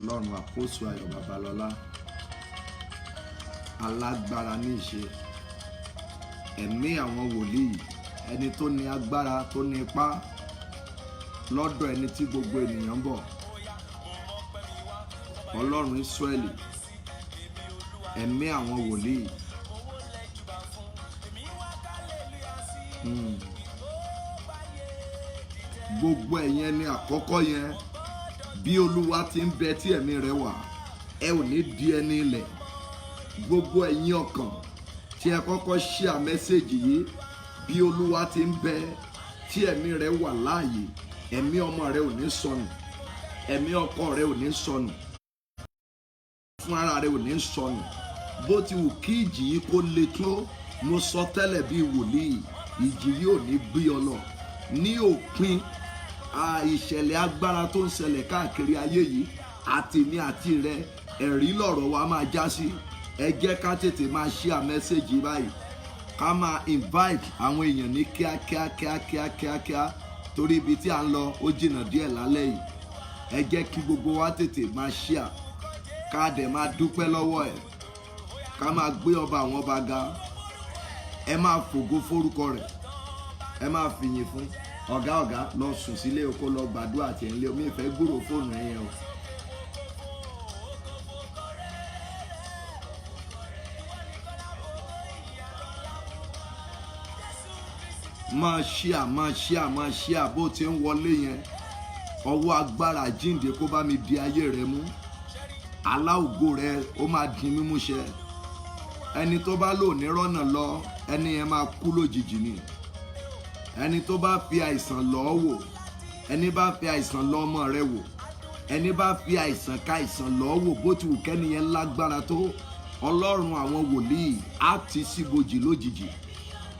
Ọlọ́run àpọ́sù Ayọ̀ Babalọ́lá, alágbára ní ìṣe, ẹ̀mí àwọn wòlíì, ẹni tó ní agbára tó ní ipá lọ́dọ̀ ẹni tí gbogbo ènìyàn ń bọ̀, Ọlọ́run Ísírẹ́lì, ẹ̀mí àwọn wòlíì. Gbogbo ẹ̀yin ẹni àkọ́kọ́ yẹn, bí Olúwa ti ń bẹ tí ẹ̀mí rẹ̀ wà, ẹ ò ní di ẹni ilẹ̀. Gbogbo ẹ̀yin ọkàn tí ẹ kọ́kọ́ share mẹ́sẹ̀gì yìí, bí Olúwa ti ń bẹ tí ẹ̀mí rẹ̀ wà láàyè, ẹ̀mí ọmọ rẹ̀ ò ní sọnù, ẹ̀mí ọkọ rẹ̀ ò ní sọnù, fún ara rẹ̀ ò ní sọnù. Bó ti wù kí ìjì yìí kó le tó, mo sọ tẹ́lẹ̀ bí wòlíì, ìjì yìí ò ní gbé ọ lọ. Ní òpin ìṣẹ̀lẹ̀ agbára tó ń ṣẹlẹ̀ káàkiri ayé yìí, àtèmi àti rẹ, ẹ̀rí lọ̀rọ̀ wa máa já sí. Ẹ jẹ́ ká tètè máa share mẹ́sẹ̀gì báyìí, ká máa invite àwọn èèyàn ní kíákíá torí ibi tí à ń lọ ó jìnnà díẹ̀ lálẹ́ yìí. Ẹ jẹ́ kí gbogbo wa tètè máa share, ká dẹ̀ máa dúpẹ́ lọ́wọ́ ẹ̀, ká máa gbé ọba àwọn ọba ga. Ẹ máa fògo fórúkọ rẹ̀, ẹ máa fìyìn fún. Ọ̀gá lọ sùn sílé oko, lọ gbàdúrà àti ẹ̀ ń lé omi ìfẹ́ gbúrò fóònù ẹ̀yẹn o. Máa share bó ti ń wọlé yẹn. Ọwọ́ agbára jíǹde kó bá mi di ayé rẹ mú. Aláògo rẹ ó máa di mímúṣẹ. Ẹni tó bá lò ní rọ́nà lọ, ẹni yẹn máa kú lójijì ni. Ẹni tó bá fi àìsàn lọ wò, ẹni bá fi àìsàn lọ ọmọ rẹ wò, ẹni bá fi àìsàn ká àìsàn lọ wò, bó ti wù kẹ́ni yẹn lágbára tó, Ọlọ́run àwọn wòlíì á ti síbojì lójijì.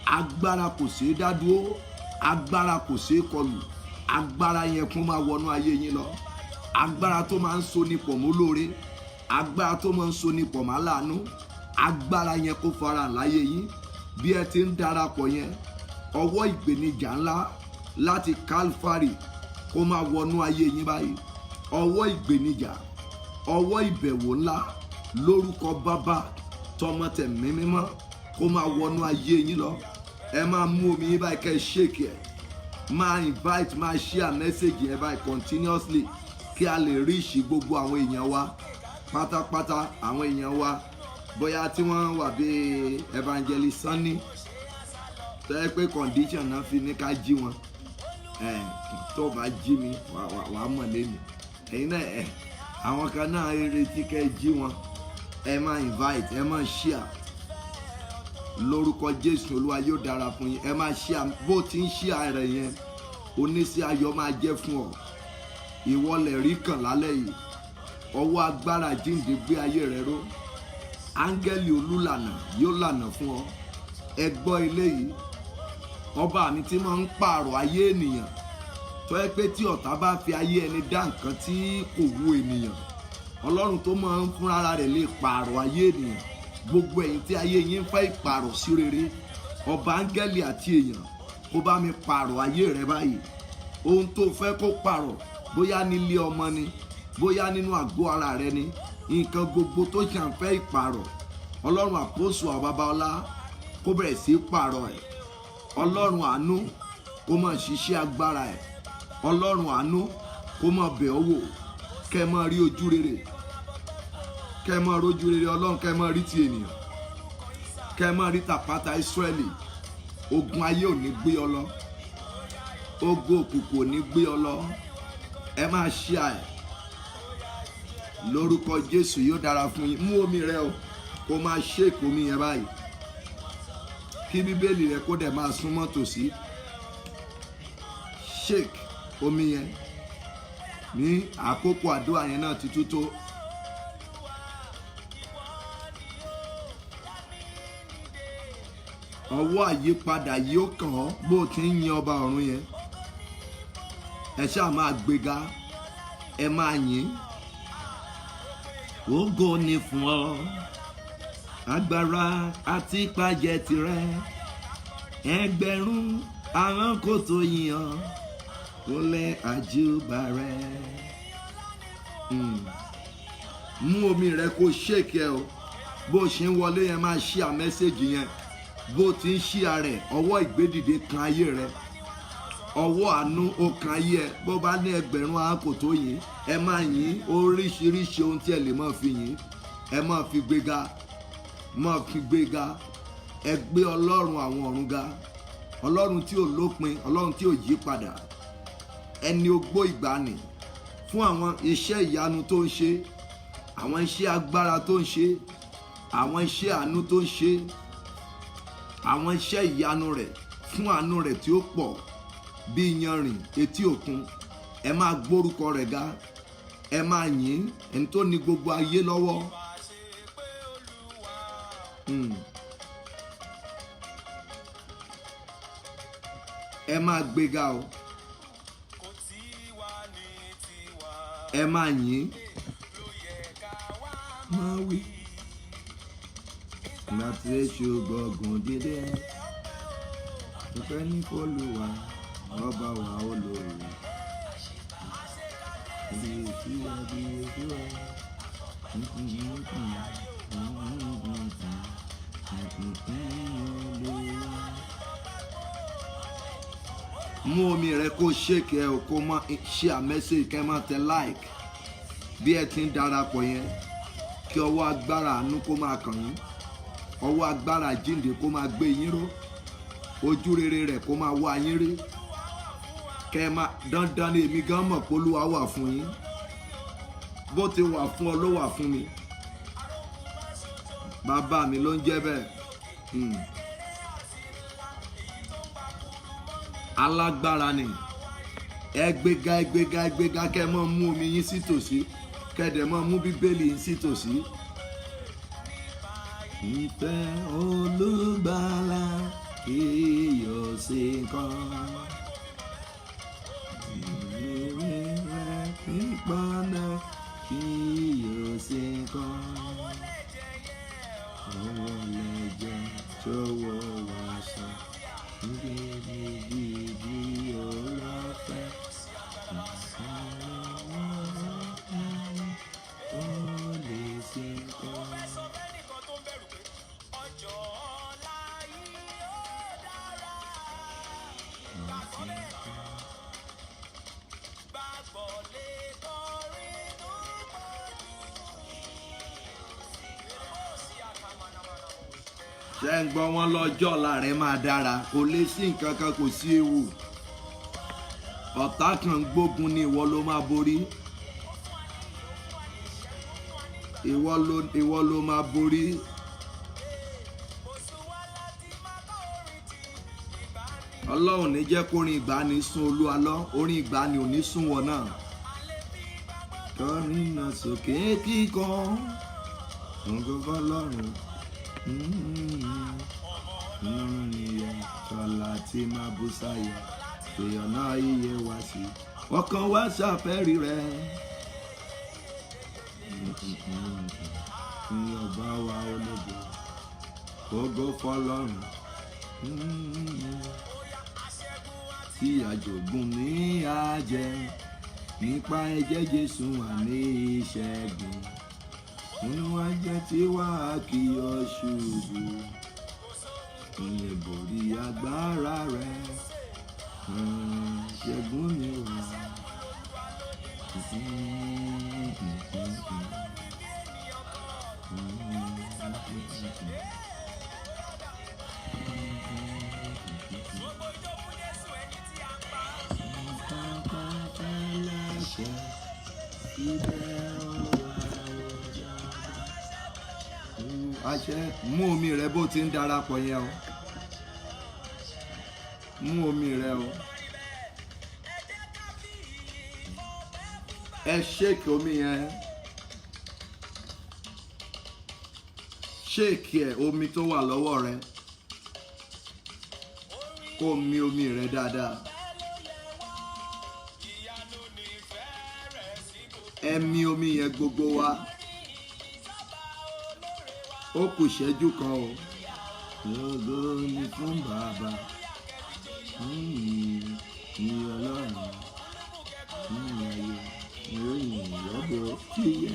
Agbára kò ṣeé dá dúró, agbára kò ṣeé kọlù. Agbára yẹn kún máa wọnú ayé yín lọ. Agbára tó máa ń so ní pọ̀ mọ́ lóore, agbára tó máa ń so ní pọ̀ mọ́ láàánú, agbára yẹn kó fara láyé yín. Bí ẹ ti ń darapọ̀ yẹn, ọwọ́ ìgbènijà ńlá láti Calvary kó máa wọnú ayé yín báyìí. Ọwọ́ ìgbènijà, ọwọ́ ìbẹ̀wò ńlá lórúkọ Bàbá, Tọmọ, Tẹ̀mí Mímọ́ kó máa wọnú ayé yín lọ. Ẹ máa mú omi yín báyìí kẹ́ ẹ shake ẹ̀, máa invite, máa share message yẹn báyìí continuously kí a lè reach gbogbo àwọn èèyàn wa pátápátá. Àwọn èèyàn wa bóyá tí wọ́n wà bí Evangelist Sunny, tẹ́ pé condition náà fi ní ká jí wọn. Tó bá jí mi wàá mọ̀ lẹ́nu. Ẹ̀yin náà àwọn kan náà retí kẹ́ jí wọn. Ẹ máa invite, ẹ máa share. Lórúkọ Jésù Olúwa yóò dára fún yín. Ẹ máa share, bó ti ń share rẹ̀ yẹn, oníṣẹ́ ayọ̀ máa jẹ́ fún ọ. Ìwọlẹ̀ rí kàn lálẹ́ yìí. Ọwọ́ agbára jíǹde gbé ayé rẹ ró. Áńgẹ́lì olùlànà yóò lànà fún ọ. Ẹ gbọ́ ilé yìí. Ọba mi tí máa ń pààrọ̀ ayé ènìyàn, tó yẹ pé tí ọ̀tá bá fi ayé ẹni dá nǹkan tí kò wù ènìyàn, Ọlọ́run tó máa ń fúnra rẹ̀ lè pààrọ̀ ayé ènìyàn. Gbogbo ẹ̀yin tí ayé yín fẹ́ ìpààrọ̀ sí rere, ọba áńgẹ́lì àti èèyàn kó bá mi pààrọ̀ ayé rẹ báyìí. Ohun tó fẹ́ kó pààrọ̀, bóyá nílé ọmọ ni, bóyá nínú àgọ́ ara rẹ ni, nǹkan gbogbo tó ṣàn fẹ́ ìpààrọ̀, Ọlọ́run àpọ́sù Ayọ̀ Babalọ́lá kó bẹ̀rẹ̀ sí pààrọ̀ ẹ̀. Ọlọ́run àánú kó máa ṣiṣẹ́ agbára ẹ̀. Ọlọ́run àánú kó máa bẹ̀ ọ́ wò, kẹ́ ẹ máa rí ojú rere, kẹ́ ẹ máa rójú rere Ọlọ́run, kẹ́ ẹ máa rí ti ènìyàn, kẹ́ ẹ máa rí tàpátá Ísírẹ́lì. Ogun ayé ò ní gbé ọ lọ, ogun òkùnkùn ò ní gbé ọ lọ. Ẹ máa share ẹ̀. Lórúkọ Jésù yóò dára fún yín. Mú omi rẹ o, kó máa shake omi yẹn báyìí, kí Bíbélì rẹ kó dẹ̀ máa súnmọ́ tòsí. Shake omi yẹn. Ní àkókò àdúrà yẹn náà ti tó tó. Ọwọ́ àyípadà yóò kàn ọ́ bó ti ń yin ọba ọ̀run yẹn. Ẹ ṣáà máa gbéga, ẹ máa yìn. Ògo ni fún ọ, agbára àti ìpàjẹ́ tirẹ̀. Ẹgbẹ̀rún àwọn kò tó yìn ọ́, kò lè àjùbà rẹ̀. mú omi rẹ kó ṣèkì ẹ o bó ṣe ń wọlé yẹn máa ṣí à mẹ́sẹ̀gì yẹn bó ti ń ṣí à rẹ̀ ọwọ́ ìgbédìde kan ayé rẹ ọwọ́ àánú ó kan ayé ẹ bó bá ní ẹgbẹ̀rún àákò tó yìn ẹ máa yìn oríṣiríṣi ohun tí ẹ lè máa fi yìn ẹ máa fi gbéga ẹ gbé ọlọ́run àwọn ọ̀run ga ọlọ́run tí ò lópin ọlọ́run tí ò yí padà ẹni ogbó ìgbàanì fún àwọn iṣẹ́ ìyanu tó ń ṣe àwọn iṣẹ́ agbára tó ń ṣe àwọn iṣẹ́ àánú tó ń ṣe àwọn iṣẹ́ ìyanu rẹ̀ fún àánú rẹ̀ tí ó pọ̀ bí iyanrìn etí òkun ẹ máa gbórúkọ rẹ̀ ga ẹ máa yìn ẹni tó ní gbogbo ayé lọ́wọ́. Ẹ máa gbéga o ẹ máa yìn máa wí láti èṣù gbọ̀gùn dídé ìfẹ́ ní fọ́lùwà ọba wa olórí ibi èsì àbí èsì wa. Mú omi rẹ kó ṣèkì ẹ o kó má ṣe àmẹ́sẹ̀ kẹ́ má tẹ like bí ẹ ti ń darapọ̀ yẹn kí ọwọ́ agbára àánú kó máa kàn yín ọwọ́ agbára jíǹde kó máa gbé yín ró ojú rere rẹ̀ kó máa wá yín rí kẹ́ ẹ má dandan ní èmi gan mọ̀ pé Olúwa wà fún yín bó ti wà fún ọ ló wà fún mi bàbá mi ló ń jẹ́ bẹ́ẹ̀. Alágbára ni ẹgbẹ́ga kẹ́ ẹ mọ́ mú omi yín sí tòsí kẹ́dẹ̀ mọ́ mú bíbélì yín sí tòsí. Ìfẹ́ olùgbàlà kì yóò sí nǹkan ìrírí rẹ̀ pípadà kì yóò sí nǹkan ọwọ́ lẹ́jẹ̀ jọ̀wọ́ wá sọ. Ṣé ń gbọ́ wọn lọ́jọ́ ọ̀la rẹ̀ máa dára kò lè sí nǹkan kan kò sí ewu ọ̀tá kan gbógun ni ìwọ ló máa borí ìwọ ló máa borí. Ọlọ́run ní jẹ́ kórin ìgbàanì sún Olúwa lọ orin ìgbàanì ò ní sún wọn náà. Kọrin náà sókè kíkan ògógó lọ́rùn tọ́lá tí máa bú sáyà èèyàn náà iye wá sí ọkàn wá ṣàfẹ́rí rẹ̀ ní ọba wa ológo ògo fọ́lọ́run tí àjogún ní àjẹ nípa ẹ̀jẹ̀ Jésù wà ní ìṣẹ́gun nínú ajẹ́ tí wàá kí ọ ṣubú ìyẹn borí agbára rẹ ṣẹ́gun ni wà. Àṣẹ mú omi rẹ bó ti ń darapọ̀ yẹn o mú omi rẹ o ẹ ṣéèkì omi yẹn ṣéèkì ẹ omi tó wà lọ́wọ́ rẹ kó mi omi rẹ dáadáa ẹ mi omi yẹn gbogbo wa. Ó kù ìṣẹ́jú kan o. Ògo ni fún bàbá ní Ọlọ́run ní ayé ìròyìn ìyọ́bọ̀ tí yẹ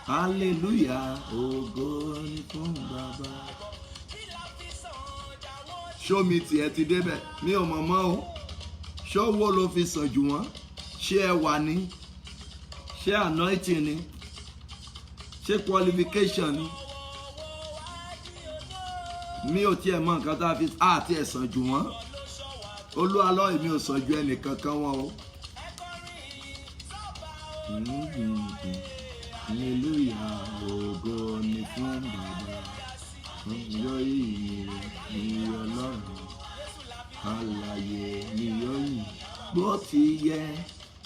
hallelujah, ògo ni fún bàbá. Ṣó mi tiẹ̀ ti débẹ̀? Mi ò mọ̀ mọ́ o. Ṣó owó ló fi sàn jù wọ́n? Ṣé ẹwà ni? Ṣé anointing ni? Ṣé qualification ni? Mi ò tiẹ̀ mọ̀ nǹkan tá a fi àti ẹ̀ sàn jù wọ́n. Olúwa lọ́ èmi ò sàn ju ẹnìkankan wọn o. Hallelujah, ògo ni fún bàbá. Yọ ìyìn ní Ọlọ́run. Alààyè ni yọ ìyìn bó ti yẹ.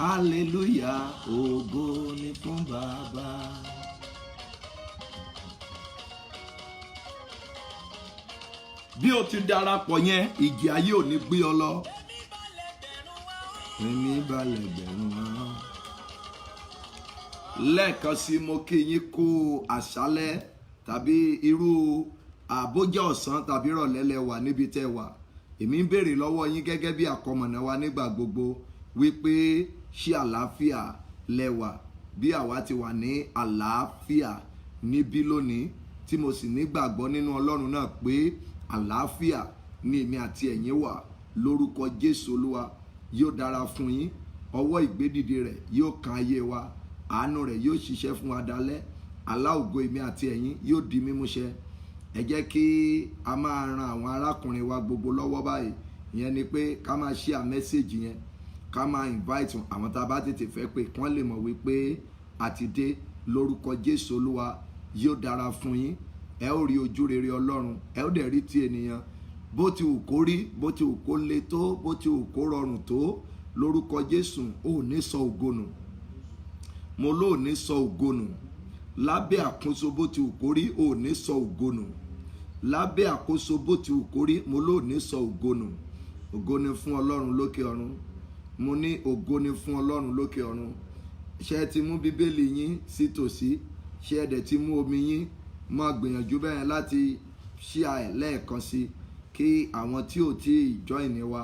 Hallelujah, ògo ni fún bàbá. Bí o ti darapọ̀ yẹn, ìjì ayé ò ní gbé ọ lọ. Èmi balẹ̀ gbẹ̀rún wọn. Lẹ́ẹ̀kan sí mo kí yín kú àṣálẹ́ tàbí irú àbójá ọ̀sán tàbí ìrọ̀lẹ́ lẹ wà níbi tẹ́ wà. Èmi ń béèrè lọ́wọ́ yín gẹ́gẹ́ bí àkọmọ̀nà wa nígbà gbogbo wípé ṣé àlàáfíà lẹ wà bí àwa ti wà ní àlàáfíà níbí lónìí tí mo sì nígbàgbọ́ nínú Ọlọ́run náà pé àlàáfíà ni èmi àti ẹ̀yin wà lórúkọ Jésù Olúwa. Yóò dára fún yín, ọwọ́ ìgbédìde rẹ̀ yóò kan ayé wa, àánú rẹ̀ yóò ṣiṣẹ́ fún wa dalẹ́, àlá ògo èmi àti ẹ̀yin yóò di mímúṣẹ. Ẹ jẹ́ kí a máa ran àwọn arákùnrin wa gbogbo lọ́wọ́ báyìí. Ìyẹn ni pé ká máa share message yẹn, ká máa invite àwọn tá a bá tètè fẹ́ pé kí wọ́n lè mọ̀ wípé àti dé lórúkọ Jésù Olúwa. Yóò dára fún yín, ẹ ó rí ojú rere Ọlọ́run, ẹ ó dẹ̀ rí ti ènìyàn. Bó ti wù kó rí, bó ti wù kó le tó, bó ti wù kó rọrùn tó, lórúkọ Jésù ò ní sọ ògo nù. Mo ló ní sọ ògo nù. Lábẹ́ àkóso bó ti wù kó rí, ò ní sọ ògo nù. Lábẹ́ àkóso bó ti wù kó rí, mo ló ní sọ ògo nù. Ògo ni fún Ọlọ́run lókè ọ̀run. Mo ní ògo ni fún Ọlọ́run lókè ọ̀run. Ṣé ẹ ti mú bíbélì yín sí tòsí? Ṣé ẹ dẹ̀ ti mú omi yín? Máa gbìyànjú bẹ́ẹ̀ láti share ẹ̀ lẹ́ẹ̀kan sí kí àwọn tí ò tí ì join wa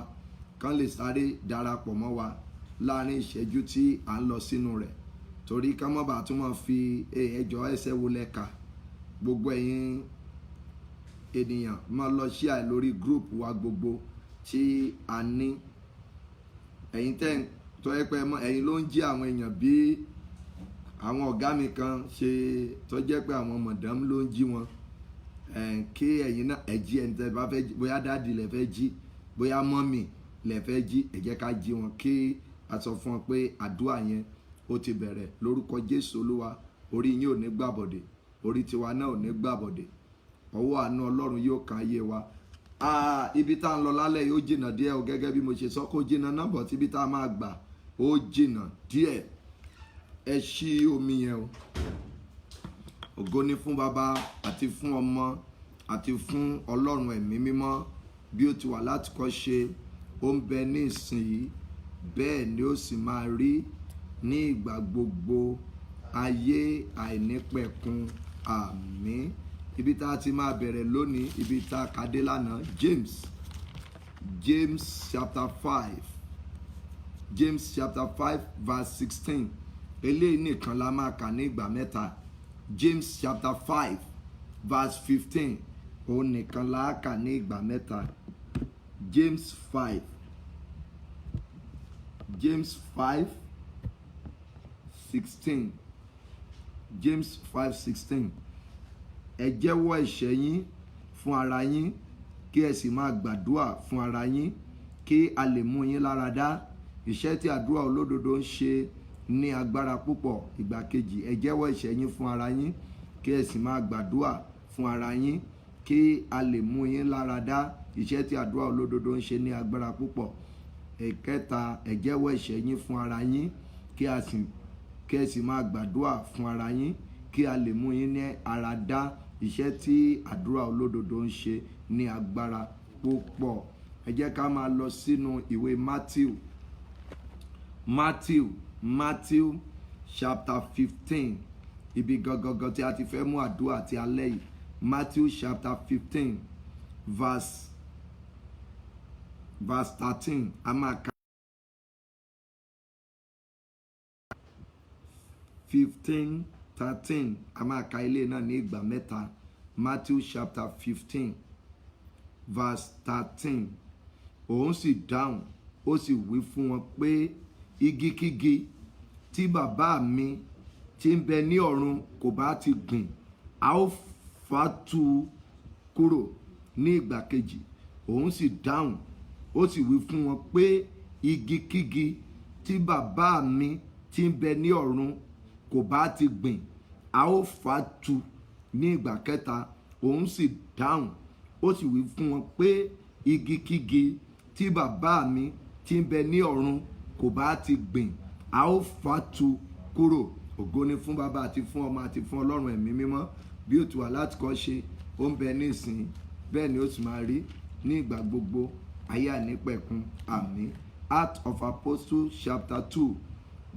kán lè sáré darapọ̀ mọ́ wa láàrin ìṣẹ́jú tí à ń lọ sínú rẹ̀. Torí ká má bàa tún máa fi ẹjọ́ ẹsẹ̀ wo lẹ́ka. Gbogbo ẹ̀yin ènìyàn máa lọ share lórí group wa gbogbo tí a ní. Ẹ̀yin tẹ́ tó ẹ pé ẹ̀yin ló ń jí àwọn èèyàn bí àwọn ọ̀gá mi kan ṣe tó jẹ́ pé àwọn mọ̀dám ló ń jí wọn. Kí ẹ̀yin náà ẹ jí ẹni tẹ́ bá fẹ́ jí, bóyá dáàdì lẹ fẹ́ jí, bóyá mọ́mì lẹ fẹ́ jí, ẹ jẹ́ ká jí wọn kí a sọ fún wọn pé àdúrà yẹn ó ti bẹ̀rẹ̀ lórúkọ Jésù Olúwa. Orí yín ò ní gbàbọ̀dè, orí tiwa náà ò ní gbàbọ̀dè. Ọwọ́ àánú Ọlọ́run yóò kan ayé wa. Ibi tá ń lọ lálẹ́ yóò jìnnà díẹ̀ o, gẹ́gẹ́ bí mo ṣe sọ kó jìnnà náà bọ̀ tí ibi tá a máa gbà ó jìnnà díẹ̀. Ẹ ṣí omi yẹn o. Ògo ni fún Baba àti fún Ọmọ àti fún Ọlọ́run ẹ̀mí mímọ́ bí ó ti wà láti kọ́ ṣe, ó ń bẹ ní ìsinyìí, bẹ́ẹ̀ ni ó sì máa rí ní ìgbà gbogbo ayé àìnípẹ̀kun. Àmín. Ibi tá a ti máa bẹ̀rẹ̀ lónìí, ibi tá a kàdé lánàá, James chapter 5. James chapter 5 verse 16. Eléyìí nìkan la máa kà ní ìgbà mẹ́ta. James chapter 5 verse 15. Òun nìkan la kà ní ìgbà mẹ́ta. James 5. James 5 16. James 5:16. Ẹ jẹ́wọ́ ẹ̀ṣẹ̀ yín fún ara yín kí ẹ sì máa gbàdúrà fún ara yín kí a lè mú yín lára dá. Iṣẹ́ tí àdúrà olódodo ń ṣe ní agbára púpọ̀. Ìgbà kejì, ẹ jẹ́wọ́ ẹ̀ṣẹ̀ yín fún ara yín kí ẹ sì máa gbàdúrà fún ara yín kí a lè mú yín lára dá. Iṣẹ́ tí àdúrà olódodo ń ṣe ní agbára púpọ̀. Ẹ̀kẹta, ẹ jẹ́wọ́ ẹ̀ṣẹ̀ yín fún ara yín kí ẹ sì máa gbàdúrà fún ara yín kí a lè mú yín ní ara dá. Iṣẹ́ tí àdúrà olódodo ń ṣe ní agbára púpọ̀. Ẹ jẹ́ ká máa lọ sínú ìwé Matthew chapter 15. Ibi gangan tí a ti fẹ́ mú àdúrà tí alẹ́ yìí. Matthew chapter 15 verse 13. A máa ka 15 13 a máa ka ilé náà ní ìgbà mẹ́ta. Matthew chapter 15 verse 13. Òun sì dáhùn ó sì wí fún wọn pé igikígi tí bàbá mi tí ń bẹ ní ọ̀run kò bá ti gbìn, a ó fà tú kúrò. Ní ìgbà kejì òun sì dáhùn ó sì wí fún wọn pé igikígi tí bàbá mi tí ń bẹ ní ọ̀run kò bá ti gbìn, a ó fà tú. Ní ìgbà kẹta òun sì dáhùn ó sì wí fún wọn pé igikígi tí bàbá mi tí ń bẹ ní ọ̀run kò bá ti gbìn, a ó fà tú kúrò. Ògo ni fún bàbá àti fún ọmọ àti fún ọlọ́run ẹ̀mí mímọ́, bí ó ti wà láti kọ́ ṣe ó ń bẹ ní ìsìn, bẹ́ẹ̀ ni ó sì máa rí ní ìgbà gbogbo ayé àìnípẹ̀kun. Àmín. Acts of Apostles chapter 2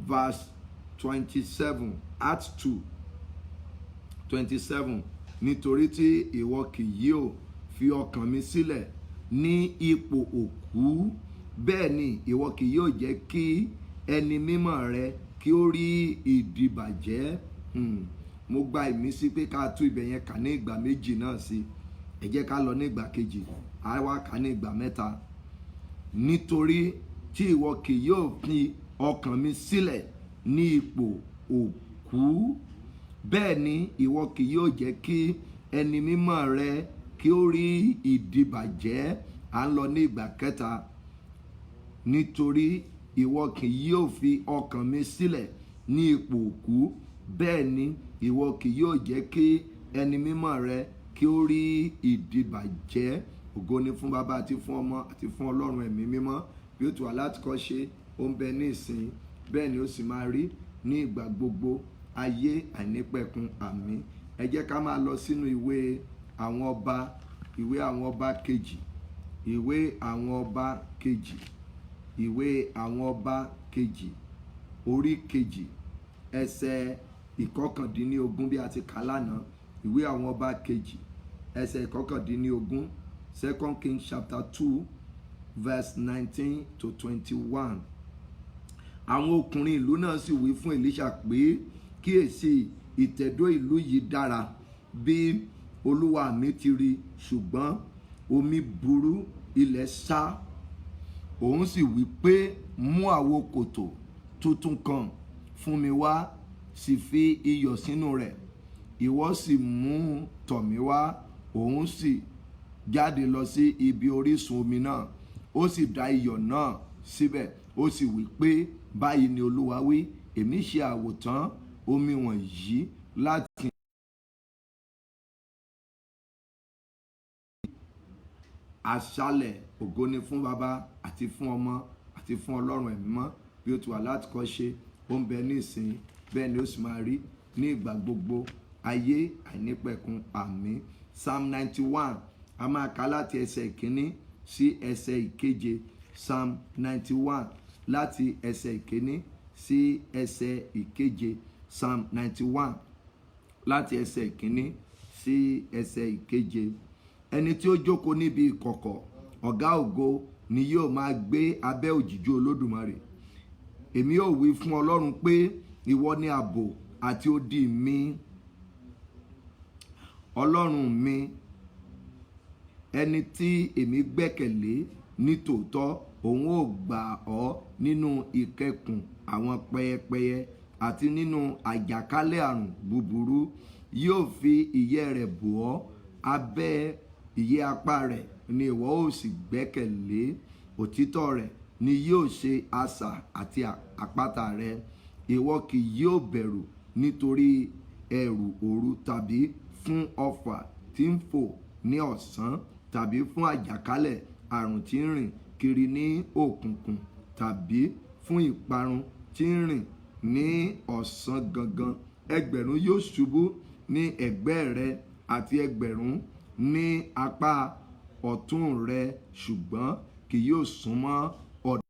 verse 27. Acts 2:27. Nítorí tí ìwọ kì yóò fi ọkàn mi sílẹ̀ ní ipò òkú, bẹ́ẹ̀ ni ìwọ kì yóò jẹ́ kí ẹni mímọ́ rẹ kí ó rí ìdìbàjẹ́. Mo gba ìmísí pé ká tú ibẹ̀ yẹn kà ní ìgbà méjì náà sí. Ẹ jẹ́ ká lọ ní ìgbà kejì, a wá kà ní ìgbà mẹ́ta. Nítorí tí ìwọ kì yóò fi ọkàn mi sílẹ̀ ní ipò òkú, bẹ́ẹ̀ ni ìwọ kì yóò jẹ́ kí ẹni mímọ́ rẹ kí ó rí ìdìbàjẹ́. À ń lọ ní ìgbà kẹta. Nítorí ìwọ kì yóò fi ọkàn mi sílẹ̀ ní ipò òkú, bẹ́ẹ̀ ni ìwọ kì yóò jẹ́ kí ẹni mímọ́ rẹ kí ó rí ìdìbàjẹ́. Ògo ni fún bàbá àti fún ọmọ àti fún ọlọ́run ẹ̀mí mímọ́, bí ó ti wà láti kọ́ ṣe ó ń bẹ ní ìsìn, bẹ́ẹ̀ ni ó sì máa rí ní ìgbà gbogbo ayé àìnípẹ̀kun. Àmín. Ẹ jẹ́ ká máa lọ sínú ìwé àwọn ọba, ìwé àwọn ọba kejì, ìwé àwọn ọba kejì, ìwé àwọn ọba kejì orí kejì ẹsẹ̀ ìkọkàndínlógún bí a ti kà lánàá. Ìwé àwọn ọba kejì ẹsẹ̀ ìkọkàndínlógún, 2 Kings chapter 2 verse 19 to 21. Àwọn ọkùnrin ìlú náà sì wí fún Èlíṣà pé kíyèsí ìtẹ̀dó ìlú yìí dára bí olúwa mi ti rí, ṣùgbọ́n omi burú, ilẹ̀ sá. Òun sì wí pé mú àwo kòtò tuntun kan fún mi wá, sì fi iyọ̀ sínú rẹ̀. Ìwọ sì mú tọ̀ mí wá. Òun sì jáde lọ sí ibi orísun omi náà, ó sì da iyọ̀ náà síbẹ̀. Ó sì wí pé báyìí ni olúwa wí, èmi ṣe àwòtán omi wọ̀nyí láti aṣálẹ̀. Ògo ni fún bàbá àti fún ọmọ àti fún ọlọ́run ẹ̀mí mọ́, bí ó ti wà láti kọ́ ṣe ó ń bẹ ní ìsìn, bẹ́ẹ̀ ni ó sì máa rí ní ìgbà gbogbo ayé àìnípẹ̀kun. Àmín. Psalm 91 a máa kà láti ẹsẹ̀ ìkíní sí ẹsẹ̀ ìkeje. Psalm 91 láti ẹsẹ̀ ìkíní sí ẹsẹ̀ ìkeje. Psalm 91 láti ẹsẹ̀ ìkíní sí ẹsẹ̀ ìkeje. Ẹni tí ó jókòó níbi ìkọ̀kọ̀ ọ̀gá ògo ni yóò máa gbé abẹ́ òjìji Olódùmarè. Èmi yóò wí fún Ọlọ́run pé ìwọ ni ààbò àti odi mi, Ọlọ́run mi, ẹni tí èmi gbẹ́kẹ̀lé. Ní tòótọ́ òun ó gbà ọ́ nínú ìkẹkùn àwọn pẹyẹpẹyẹ àti nínú àjàkálẹ̀ àrùn búburú. Yóò fi ìyẹ́ rẹ̀ bò ọ́, abẹ́ ìyẹ́ apá rẹ̀ ni ìwọ ó sì gbẹ́kẹ̀lé. Òtítọ́ rẹ̀ ni yóò ṣe asà àti àpáta rẹ̀. Ìwọ kì yóò bẹ̀rù nítorí ẹ̀rù òru, tàbí fún ọfà tí ń fò ní ọ̀sán, tàbí fún àjàkálẹ̀ àrùn tí ń rìn kiri ní òkùnkùn, tàbí fún ìparun tí ń rìn ní ọ̀sán gangan. Ẹgbẹ̀rún yóò ṣubú ní ẹ̀gbẹ́ rẹ àti ẹgbẹ̀rún ní apá ọ̀tún rẹ, ṣùgbọ́n kì yóò súnmọ́ ọ̀dọ̀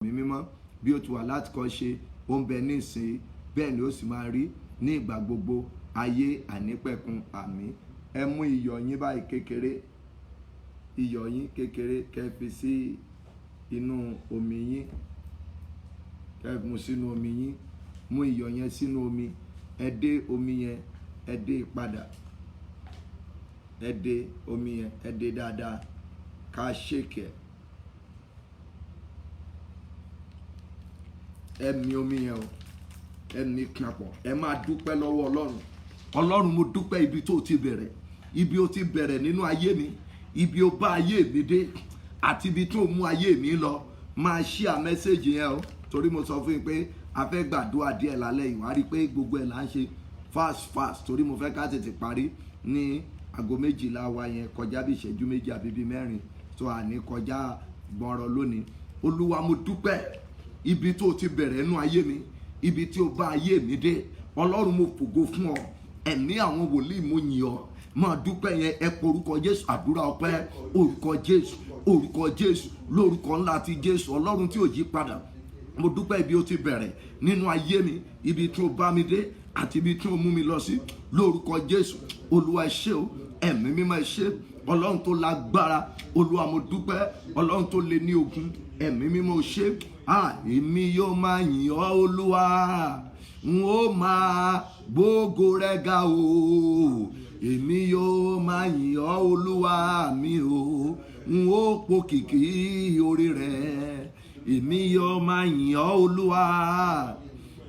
mi mímọ́, bí ó ti wà láti kọ́ ṣe ó ń bẹ ní ìsìn, bẹ́ẹ̀ ni ó sì máa rí ní ìgbà gbogbo ayé àìnípẹ̀kun. Àmín. Ẹ mú iyọ̀ yín báyìí kékeré, iyọ̀ yín kékeré kẹ́ fi sí inú omi yín, ẹ mú sínú omi yín, mú iyọ̀ yẹn sínú omi, ẹ dé omi yẹn, ẹ dé padà, ẹ dé omi yẹn, ẹ dé dáadáa, ká shake ẹ mì omi yẹn o, ẹ mì papọ̀, ẹ máa dúpẹ́ lọ́wọ́ Ọlọ́run. Ọlọ́run, mo dúpẹ́ ibi tó ti bẹ̀rẹ̀, ibi ó ti bẹ̀rẹ̀ nínú ayé mi, ibi ó bá ayé mi dé, àti ibi tó mú ayé mi lọ. Máa share message yẹn o, torí mo sọ fún yín pé a fẹ́ gbàdúrà díẹ̀ lálẹ́ yìí, wá rí pé gbogbo ẹ̀ là ń ṣe fast torí mo fẹ́ ká tètè parí ní aago 12 wa yẹn, kọjá bí ìṣẹ́jú 2 àbí bí 4, tó àní kọjá gbọ́nrọ̀ lónìí. Olúwa, mo dúpẹ́ ibi tó ti bẹ̀rẹ̀ nínú ayé mi, ibi tí ó bá ayé mi dé. Ọlọ́run, mo fògo fún ọ, ẹ̀mí àwọn wòlíì mo yìn ọ́. Máa dúpẹ́ yẹn, ẹ porúkọ Jésù, àdúrà ọpẹ́, orúkọ Jésù, orúkọ Jésù, lórúkọ ńlá ti Jésù, Ọlọ́run tí ò yí padà. Mo dúpẹ́ ibi ó ti bẹ̀rẹ̀ nínú ayé mi, ibi tí ó bá mi dé àti ibi tí ó mú mi lọ sí, lórúkọ Jésù. Olúwa ẹ ṣé o, ẹ̀mí mímọ́ ẹ ṣé, Ọlọ́run tó lágbára. Olúwa, mo dúpẹ́, Ọlọ́run tó lé ní ogun, ẹ̀mí mímọ́ ṣé. Èmi yóò máa yìn ọ́ Olúwa, n ó máa gbógo rẹ ga o. Èmi yóò máa yìn ọ́ Olúwa mi o, n ó pòkìkí orí rẹ. Èmi yóò máa yìn ọ́ Olúwa,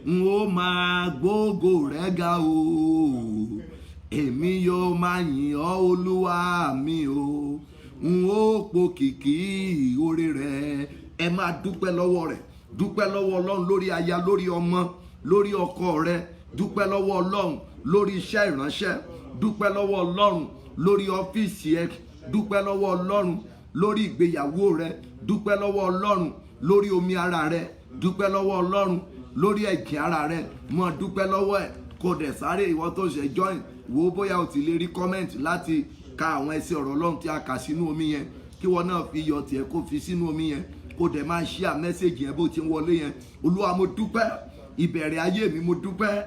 n ó máa gbógo rẹ ga o. Èmi yóò máa yìn ọ́ Olúwa mi o, n ó pòkìkí orí rẹ. Ẹ máa dúpẹ́ lọ́wọ́ rẹ̀, dúpẹ́ lọ́wọ́ Ọlọ́run lórí aya, lórí ọmọ, lórí ọkọ rẹ. Dúpẹ́ lọ́wọ́ Ọlọ́run lórí iṣẹ́ ìránṣẹ́, dúpẹ́ lọ́wọ́ Ọlọ́run lórí ọ́fíìsì ẹ, dúpẹ́ lọ́wọ́ Ọlọ́run lórí ìgbéyàwó rẹ, dúpẹ́ lọ́wọ́ Ọlọ́run lórí omi ara rẹ, dúpẹ́ lọ́wọ́ Ọlọ́run lórí ẹ̀jẹ̀ ara rẹ. Mọ dúpẹ́ lọ́wọ́ ẹ̀, kò dẹ̀ sáré ìwọ tó ṣe join, wo bóyá o ti lè rí comment láti ka àwọn ẹsẹ̀ ọ̀rọ̀ Ọlọ́run tí a kà sínú omi yẹn, kí wọn náà fi iyọ̀ tiẹ̀ kó fi sínú omi yẹn, kó dẹ̀ máa share message yẹn bó ti ń wọlé yẹn. Olúwa, mo dúpẹ́ ìbẹ̀rẹ̀ ayé mi, mo dúpẹ́.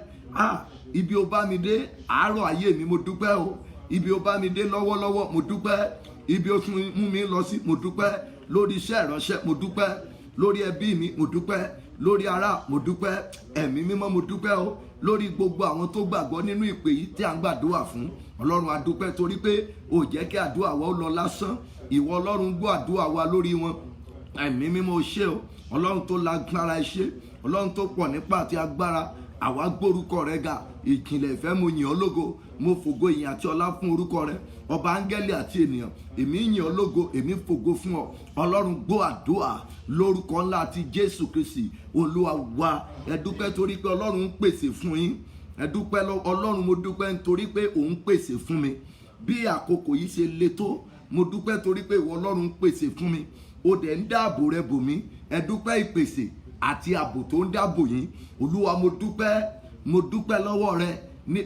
Ibi ó bá mi dé àárọ̀ ayé mi, mo dúpẹ́ o. Ibi ó bá mi dé lọ́wọ́lọ́wọ́, mo dúpẹ́. Ibi ó tún mú mi lọ sí, mo dúpẹ́. Lórí iṣẹ́ ìránṣẹ́, mo dúpẹ́. Lórí ẹbí mi, mo dúpẹ́. Lórí ará, mo dúpẹ́. Ẹ̀mí mímọ́, mo dúpẹ́ o. Lórí gbogbo àwọn tó gbàgbọ́ nínú ìpè yìí tí à ń gbàdúrà fún. Ọlọ́run, a dúpẹ́ torí pé ó jẹ́ kí àdúrà wa ó lọ lásán. Ìwọ Ọlọ́run gbọ́ àdúrà wa lórí wọn. Ẹ̀mí mímọ́ ṣé o, Ọlọ́run tó lágbára ṣé, Ọlọ́run tó pọ̀ nípa àti agbára. Àwa gbórúkọ rẹ ga, ìjìnlẹ̀ ìfẹ́ mo yìn ọ́ lógo, mo fògo ìyìn àti ọlá fún orúkọ rẹ. Ọba áńgẹ́lì àti ènìyàn, èmi yìn ọ́ lógo, èmi fògo fún ọ. Ọlọ́run, gbọ́ àdúrà lórúkọ ńlá ti Jésù Kristi Olúwa wa. Ẹ dúpẹ́ torí pé Ọlọ́run ń pèsè fún yín. Ẹ dúpẹ́ Ọlọ́run, mo dúpẹ́ nítorí pé òun pèsè fún mi. Bí àkókò yìí ṣe le tó, mo dúpẹ́ torí pé ìwọ Ọlọ́run ń pèsè fún mi. Ó dẹ̀ ń dáàbò rẹ bò mí. Ẹ dúpẹ́ ìpèsè àti ààbò tó ń dáàbò yín. Olúwa, mo dúpẹ́ lọ́wọ́ rẹ.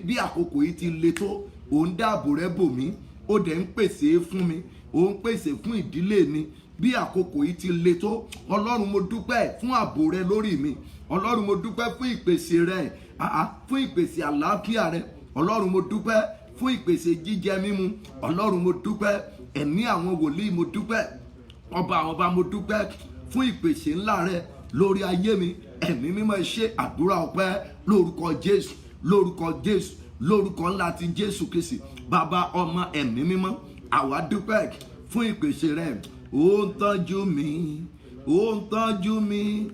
Bí àkókò yìí ti le tó, ò ń dáàbò rẹ bò mí, ó dẹ̀ ń pèsè fún mi, ó ń pèsè fún ìdílé mi. Bí àkókò yìí ti le tó, Ọlọ́run, mo dúpẹ́ fún ààbò rẹ lórí mi. Ọlọ́run, mo dúpẹ́ fún ìpèsè rẹ, fún ìpèsè àlàáfíà rẹ. Ọlọ́run, mo dúpẹ́ fún ìpèsè jíjẹ mímu. Ọlọ́run, mo dúpẹ́. Ẹ̀mí àwọn wòlíì, mo dúpẹ́. Ọba àwọn ọba, mo dúpẹ́ fún ìpèsè ńlá rẹ lórí ayé mi. Ẹ̀mí mímọ́ ṣe àdúrà ọpẹ́ lórúkọ Jésù, lórúkọ Jésù, lórúkọ ńlá ti Jésù Kristi. Bàbá, ọmọ, ẹ̀mí mímọ́, àwa dúpẹ́ fún ìpèsè rẹ. Ó ń tọ́jú mi, ó ń tọ́jú mi.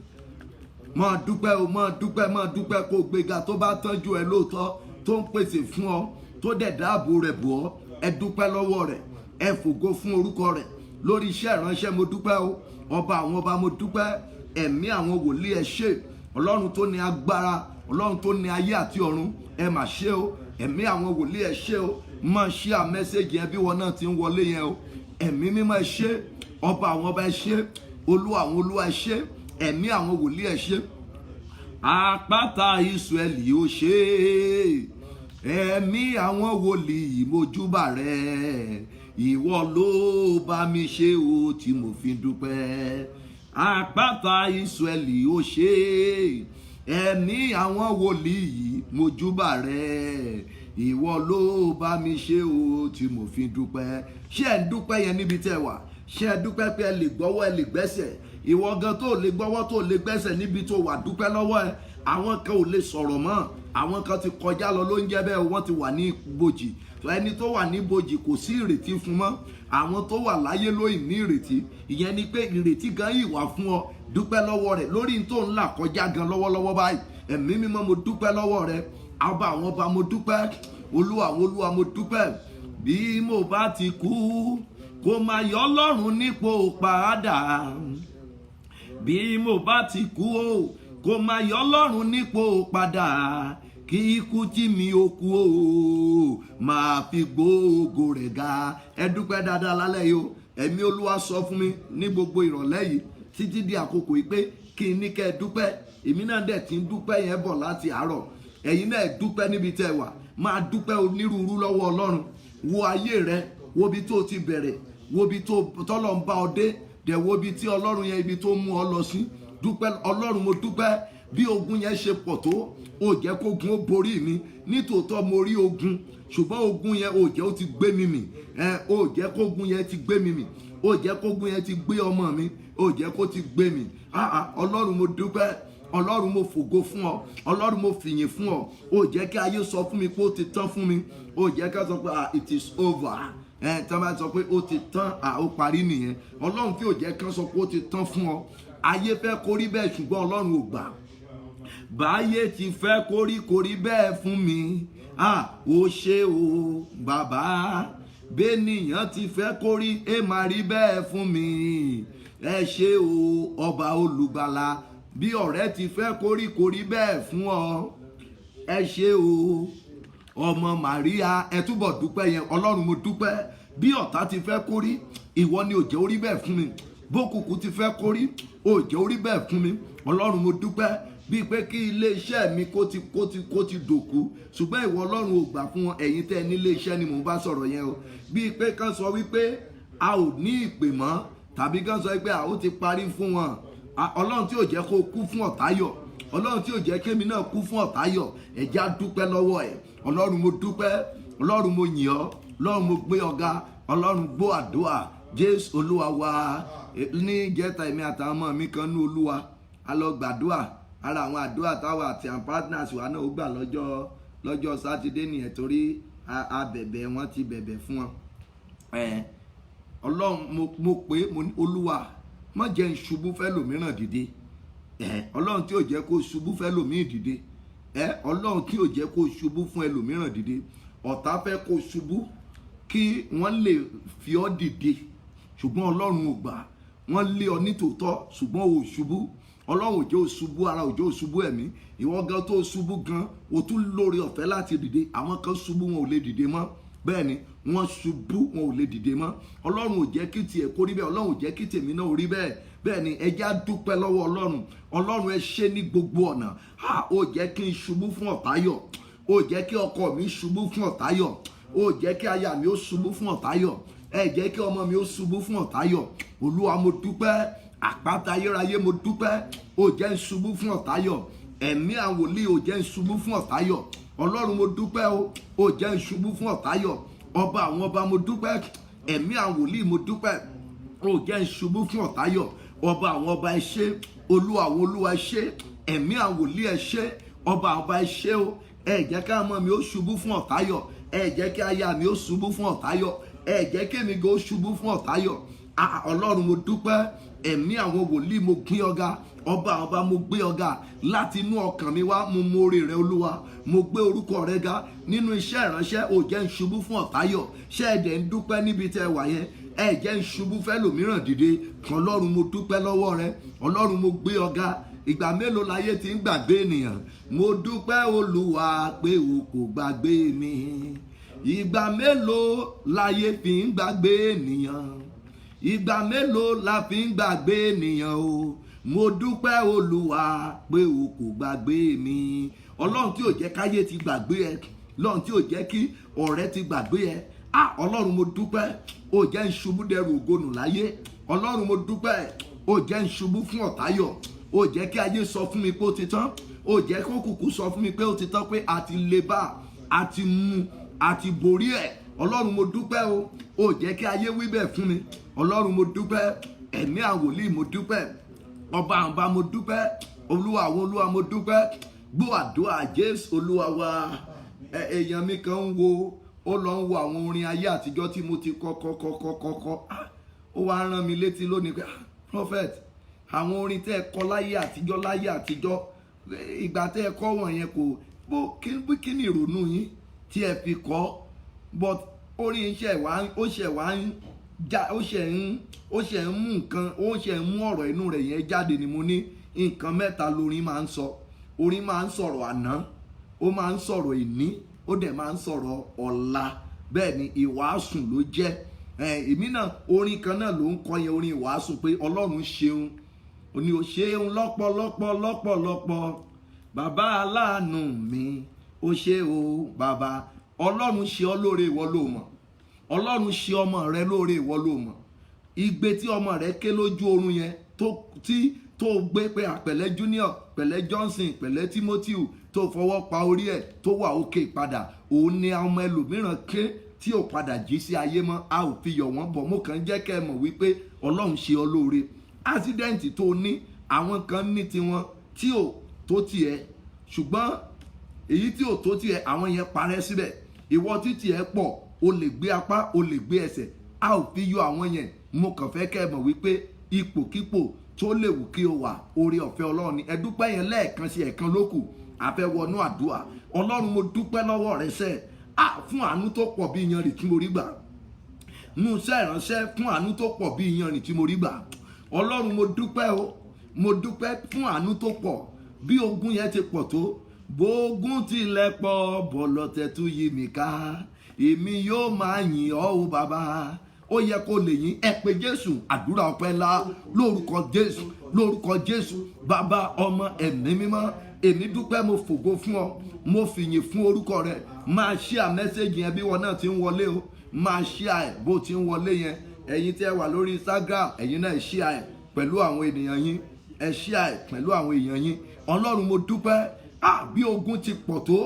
Máa dúpẹ́ o, máa dúpẹ́ kó gbéga tó bá tọ́jú ẹ lóòótọ́, tó ń pèsè fún ọ, tó dẹ̀ dáàbò rẹ̀ bò ọ́. Ẹ dúpẹ́ lọ́wọ́ rẹ̀, ẹ fògo fún orúkọ rẹ̀. Lórí iṣẹ́ ìránṣẹ́, mo dúpẹ́ o. Ọba àwọn ọba, mo dúpẹ́. Ẹ̀mí àwọn wòlíì, ẹ ṣé. Ọlọ́run tó ní agbára, Ọlọ́run tó ní ayé àti ọ̀run, ẹ mà ṣé o. Ẹ̀mí àwọn wòlíì, ẹ ṣé o. Máa share message yẹn bí wọn náà ti ń wọlé yẹn o. Ẹ̀mí mímọ́ ẹ ṣé. Ọba àwọn ọba ẹ ṣé. Olúwa àwọn olúwa ẹ ṣé. Ẹ̀mí àwọn wòlíì ẹ ṣé. Àpáta Ísírẹ́lì ó ṣé. Ẹ̀mí àwọn wòlíì, mo júbà rẹ. Ìwọ ló bá mi ṣe o tí mo fi dúpẹ́. Àpáta Ísírẹ́lì ó ṣé. Ẹ̀mí àwọn wòlíì, mo júbà rẹ. Ìwọ ló bá mi ṣe o tí mo fi dúpẹ́. Ṣé ẹ ń dúpẹ́ yẹn níbi tẹ́ wà? Ṣé ẹ dúpẹ́ pé ẹ lè gbọ́wọ́, ẹ lè gbẹ́sẹ̀? ìwọ gan tó lè gbọ́wọ́ tó lè gbẹ́sẹ̀ níbi tó wà dúpẹ́ lọ́wọ́ ẹ. Àwọn kan ò lè sọ̀rọ̀ mọ́, àwọn kan ti kọjá lọ ló ń jẹ́ bẹ́ẹ̀, wọ́n ti wà ní ibojì. Ẹni tó wà ní ibojì kò sí ìrètí fún mọ́, àwọn tó wà láyé ló ní ìrètí. Ìyẹn ni pé ìrètí gan yìí wà fún ọ. Dúpẹ́ lọ́wọ́ rẹ̀ lórí tó ń là kọjá gan lọ́wọ́lọ́wọ́ báyìí. Ẹ̀mí mímọ́ mo dúpẹ́ lọ́wọ́ rẹ̀, ọba àwọn ọba mo dúpẹ́, olúwa àwọn olúwa mo dúpẹ́. Bí mo bá ti kú kó máa yọ Ọlọ́run nípò padà. Bí mo bá ti kú o kó máa yọ Ọlọ́run nípò padà. Kí ikú tí mi ò kú o máa fi gbóògo rẹ̀ ga. Ẹ dúpẹ́ dáadáa lálẹ́ yìí o. Ẹ̀mí olúwa sọ fún mi ní gbogbo ìrọ̀lẹ́ yìí títí di àkókò yìí pé kí n ní kẹ́ ẹ dúpẹ́. Èmi náà dẹ̀ ti ń dúpẹ́ yẹn bọ̀ láti àárọ̀. Ẹ̀yin náà dúpẹ́ níbi tẹ́ wà. Máa dúpẹ́ onírúurú lọ́wọ́ Ọlọ́run. Wo ayé rẹ, wo bí tó ti bẹ̀rẹ̀, wo bí tọ́lọ̀ ń bá ọ dé, dẹ̀ wo bí tí Ọlọ́run yẹn ibi tó mú ọ lọ sí. Dúpẹ́ Ọlọ́run, mo dúpẹ́ bí ogun yẹn ṣe pọ̀ tó. Ó jẹ́ kógun ó borí mi. Nítòótọ́ mo rí ogun, ṣùgbọ́n ogun yẹn ó jẹ́ ó ti gbé mi mì. Ó jẹ́ kógun yẹn ti gbé mi mì. Ó jẹ́ kógun yẹn ti gbé ọmọ mi. Ó jẹ́ kó ti gbé mi. Ọlọ́run mo dúpẹ́. Ọlọ́run mo fògo fún ọ. Ọlọ́run mo fìyìn fún ọ. Ó jẹ́ kí ayé sọ fún mi pé ó ti tán fún mi. Ó jẹ́ ká sọ pé it is over. Tí wọ́n bá sọ pé ó ti tán, ó parí nìyẹn. Ọlọ́run tí ò jẹ́ kán sọ pé ó ti tán fún ọ. Ayé fẹ́ kórí bẹ́ẹ̀ ṣùgbọ́n Ọlọ́run ò gbà. Báyé ti fẹ́ kórí bẹ́ẹ̀ fún mi. Ó ṣe o bàbá. Bẹ́nìyàn ti fẹ́ kórí máa rí bẹ́ẹ̀ fún mi. Ẹ ṣe o ọba olùgbàlà. Bí ọ̀rẹ́ ti fẹ́ kórí bẹ́ẹ̀ fún ọ. Ẹ ṣe o ọmọ Màríà. Ẹ túbọ̀ dúpẹ́ yẹn. Ọlọ́run mo dúpẹ́. Bí ọ̀tá ti fẹ́ kórí, ìwọ ni ó jẹ́ orí bẹ́ẹ̀ fún mi. Bókùnkùn ti fẹ́ kórí, ó jẹ́ orí bẹ́ẹ̀ fún mi. Ọlọ́run mo dúpẹ́. Bí pé kí ilé iṣẹ́ mi kó ti dòkú, ṣùgbọ́n ìwọ Ọlọ́run ò gbà fún wọn. Ẹ̀yin tẹ́ ní ilé iṣẹ́ ni mò ń bá sọ̀rọ̀ yẹn o. Bí pé kán sọ wípé a ò ní ìpè mọ́, tàbí kán sọ wípé ó ti parí fún wọn. Ọlọ́run tí ò jẹ́ kó kú fún ọ̀táyọ̀, Ọlọ́run tí ò jẹ́ kémi náà kú fún ọ̀táyọ̀, ẹ jẹ́ á dúpẹ́ lọ́wọ́ ẹ̀. Ọlọ́run mo dúpẹ́, Ọlọ́run mo yìn ọ́, Ọlọ́run mo gbé ọ̀gá, Ọlọ́run gbọ́ àdúrà. Jésù Olúwa wa. Ní ìjẹta èmi àtàwọn ọmọ mi kan ní Olúwa, a lọ gbàdúrà. Ara àwọn àdúrà táwa àti àwọn partners wa náà ó gbà lọ́jọ́ sátidé nìyẹn, torí a bẹ̀bẹ̀ wọn ti bẹ̀bẹ̀ fún wọn. Ọlọ́run mo pé mo ní Olúwa má jẹ́ n ṣubú fẹ́ lòmíràn dìde. Ọlọ́run tí ò jẹ́ kó ṣubú fẹ́ lòmíì dìde. Ọlọ́run tí ò jẹ́ kó ṣubú fún ẹlòmíràn dìde. Ọ̀tá fẹ́ kó ṣubú kí wọ́n lè fi ọ́ dìde, ṣùgbọ́n Ọlọ́run ò gbà. Wọ́n lé ọ nítòótọ́ ṣùgbọ́n ò ṣubú. Ọlọ́run ò jẹ́ ó ṣubú ara, ò jẹ́ ó ṣubú ẹ̀mí. Ìwọ gan tó ṣubú gan, o tún lórí ọ̀fẹ́ láti dìde. Àwọn kan ṣubú wọn ò lè dìde mọ́. Bẹ́ẹ̀ ni wọ́n ṣubú wọn ò lè dìde mọ́. Ọlọ́run ò jẹ́ kí tiẹ̀ kó rí bẹ́ẹ̀. Ọlọ́run ò jẹ́ kí tèmi náà rí bẹ́ẹ̀. Bẹ́ẹ̀ ni ẹ jẹ́ á dúpẹ́ lọ́wọ́ Ọlọ́run. Ọlọ́run ẹ ṣe ní gbogbo ọ̀nà. Ó jẹ́ kí n ṣubú fún ọ̀táyọ̀. Ó jẹ́ kí ọkọ mi ṣubú fún ọ̀táyọ̀. Ó jẹ́ kí aya mi ó ṣubú fún ọ̀táyọ̀. Ẹ jẹ́ kí ọmọ mi ó ṣubú fún ọ̀táyọ̀. Olúwa mo dúpẹ́. Àpáta ayérayé mo dúpẹ́. Ó jẹ́ n ṣubú fún ọ̀táyọ̀. Ẹ̀mí àwọn wòlíì ó jẹ́ n ṣubú fún ọ̀táyọ̀. Ọlọ́run mo dúpẹ́ o. Ó jẹ́ n ṣubú fún ọ̀táyọ̀. Ọba àwọn ọba mo dúpẹ́. Ẹ̀mí àwọn wòlíì mo dúpẹ́. Ó jẹ́ n ṣubú fún ọ̀táyọ̀. Ọba àwọn ọba ẹ ṣé. Olúwa àwọn olúwa ẹ ṣé. Ẹ̀mí àwọn wòlíì ẹ ṣé. Ọba àwọn ọba ẹ ṣé o. Ẹ jẹ́ ká ọmọ mi ó ṣubú fún ọ̀táyọ̀. Ẹ jẹ́ kí aya mi ó ṣubú fún ọ̀táyọ̀. Ẹ jẹ́ kí èmi gan ó ṣubú fún ọ̀táyọ̀. Ọlọ́run mo dúpẹ́. Ẹ̀mí àwọn wòlíì mo gbé ọ̀gá. Ọba àwọn ọba mo gbé ọ̀gá. Láti inú ọkàn mi wá mo mórí rẹ Olúwa. Mo gbé orúkọ rẹ ga. Nínú iṣẹ́ ìránṣẹ́ ò jẹ́ n ṣubú fún ọ̀táyọ̀. Ṣé ẹ dẹ̀ ń dúpẹ́ níbi tẹ́ wà yẹn? Ẹ jẹ́ n ṣubú fẹ́ lòmíràn dìde. Ọlọ́run mo dúpẹ́ lọ́wọ́ rẹ. Ọlọ́run mo gbé ọ̀gá. Ìgbà mélòó láyé ti ń gbàgbé ènìyàn? Mo dúpẹ́ Olúwa pé o kò gbàgbé mi. Ìgbà mélòó láyé fi ń gbàgbé ènìyàn? Ìgbà mélòó la fi ń gbàgbé ènìyàn o? Mo dúpẹ́ Olúwa pé o kò gbàgbé mi. Ọlọ́run tí ò jẹ́ káyé ti gbàgbé ẹ. Ọlọ́run tí ò jẹ́ kí ọ̀rẹ́ ti gbàgbé ẹ. Ọlọ́run mo dúpẹ́. Ó jẹ́ n ṣubú dẹrù ògonù láyé. Ọlọ́run mo dúpẹ́. Ó jẹ́ n ṣubú fún ọ̀táyọ̀. Ó jẹ́ kí ayé sọ fún mi pé ó ti tán. Ó jẹ́ kí òkùnkùn sọ fún mi pé ó ti tán, pé a ti lè bá, a ti mú, a ti borí ẹ̀. Ọlọ́run mo dúpẹ́ o. Ó jẹ́ kí ayé wí bẹ́ẹ̀ fún mi. Ọlọ́run mo dúpẹ́. Ẹ̀mí àwọn wòlíì mo dúpẹ́. ọba àwọn ọba mo dúpẹ́, olúwa àwọn olúwa mo dúpẹ́. Gbọ́ àdúrà Jésù olúwa wa. Èèyàn mi kan ń wo, ó lọ ń wo àwọn orin ayé àtijọ́ tí mo ti kọ́kọ́ ó wá rán mi létí lónìí pé prophet, àwọn orin tẹ́ ẹ kọ láyé àtijọ́ ìgbà tẹ́ ẹ kọ wọ̀nyẹn kò bó kí ni ìrònú yín tí ẹ fi kọ, but orin iṣẹ́ wa ó ṣe ń mú nǹkan, ó ṣe ń mú ọ̀rọ̀ inú rẹ̀ yẹn jáde ni mo ní nǹkan mẹ́ta lórin máa ń sọ. Orin máa ń sọ̀rọ̀ àná, ó máa ń sọ̀rọ̀ ìní, ó dẹ̀ máa ń sọ̀rọ̀ ọ̀la. Bẹ́ẹ̀ ni ìwàásù ló jẹ́. Èmi náà orin kan náà ló ń kọ yẹn, orin ìwàásù pé Ọlọ́run ṣeun, ó ní ó ṣeun lọ́pọ̀lọpọ̀ bàbá aláàánú mi, ó ṣe o bàbá. Ọlọ́run ṣe ọ́ lóore, ìwọ ló mọ̀. Ọlọ́run ṣe ọmọ rẹ lóore, ìwọ ló mọ̀. Igbe tí ọmọ rẹ ké lójú oorun yẹn tó gbé pé Pẹ̀lẹ́ Junior, Pẹ̀lẹ́ Johnson, Pẹ̀lẹ́ Timothy tó fọwọ́ pa orí ẹ̀ tó wà òkè padà, òun ni ọmọ ẹlòmíràn ké tí ò padà jí sí ayé mọ́. A ò fi yọ̀ wọ́n bọ̀, mo kàn jẹ́ kẹ́ ẹ mọ̀ wípé Ọlọ́run ṣe ọ́ lóore. Ásídẹ́ǹtì tó ní, àwọn kan ní tiwọn tí ò tó tiẹ̀, ṣùgbọ́n èyí tí ò tó tiẹ̀ àwọn yẹn parẹ́ síbẹ̀. Ìwọ tí tiẹ̀ pọ̀, o lè gbé apá, o lè gbé ẹsẹ̀, a ò fi yọ àwọn yẹn. Mo kàn fẹ́ kẹ́ ẹ mọ̀ wípé ipòkípò tó lè wù kí o wà, oore ọ̀fẹ́ Ọlọ́run ni. Ẹ dúpẹ́ yẹn lẹ́ẹ̀kan sí ẹ̀kan lókù, a fẹ́ wọnú àdúrà. Ọlọ́run mo dúpẹ́ lọ́wọ́ rẹ sẹ́ fún àánú tó pọ̀ bí iyanrìn tí mo rí gbà. Nú iṣẹ́ ìránṣẹ́ fún àánú tó pọ̀ bí iyanrìn tí mo rí gbà. Ọlọ́run mo dúpẹ́ o, mo dúpẹ́ fún àánú tó pọ̀ bí ogun yẹn ti pọ̀ tó. Bógun tilẹ̀ pọ̀ bọ̀lọ̀tẹ̀ tún yí mi ká, èmi yóò máa yìn ọ́ o bàbá. Ó yẹ kó lè yín, ẹ pé Jésù, àdúrà ọpẹ́ ńlá lórúkọ Jésù, lórúkọ Jésù, bàbá ọmọ ẹ̀mí mímọ́. Èmi dúpẹ́, mo fògo fún ọ, mo fìyìn fún orúkọ rẹ. Máa share mẹ́sẹ̀gì yẹn bí wọn náà ti ń wọlé o, máa share ẹ̀ bó ti ń wọlé yẹn. Ẹ̀yin tí ẹ wà lórí Instagram, ẹ̀yin náà share ẹ̀ pẹ̀lú àwọn ènìyàn yín, ẹ share ẹ̀ pẹ̀lú àwọn èèyàn yín. Ọlọ́run mo dúpẹ́, bí ogun ti pọ̀ tó,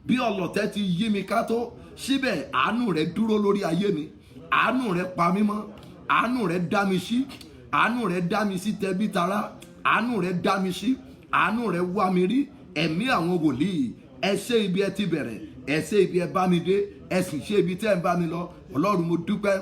bí ọlọ̀tẹ̀ ti yí mi ká tó, síbẹ̀ àánú rẹ dúró lórí ayé mi. Àánú rẹ pa mí mọ́, àánú rẹ dá mi sí, àánú rẹ dá mi sí tẹbí tará, àánú rẹ dá mi sí, àánú rẹ wá mi rí. Ẹ̀mí àwọn wòlíì, ẹ ṣe ibi ẹ ti bẹ̀rẹ̀, ẹ ṣe ibi ẹ bá mi dé, ẹ sì ṣe ibi tẹ́ ẹ bá mi lọ. Ọlọ́run mo dúpẹ́.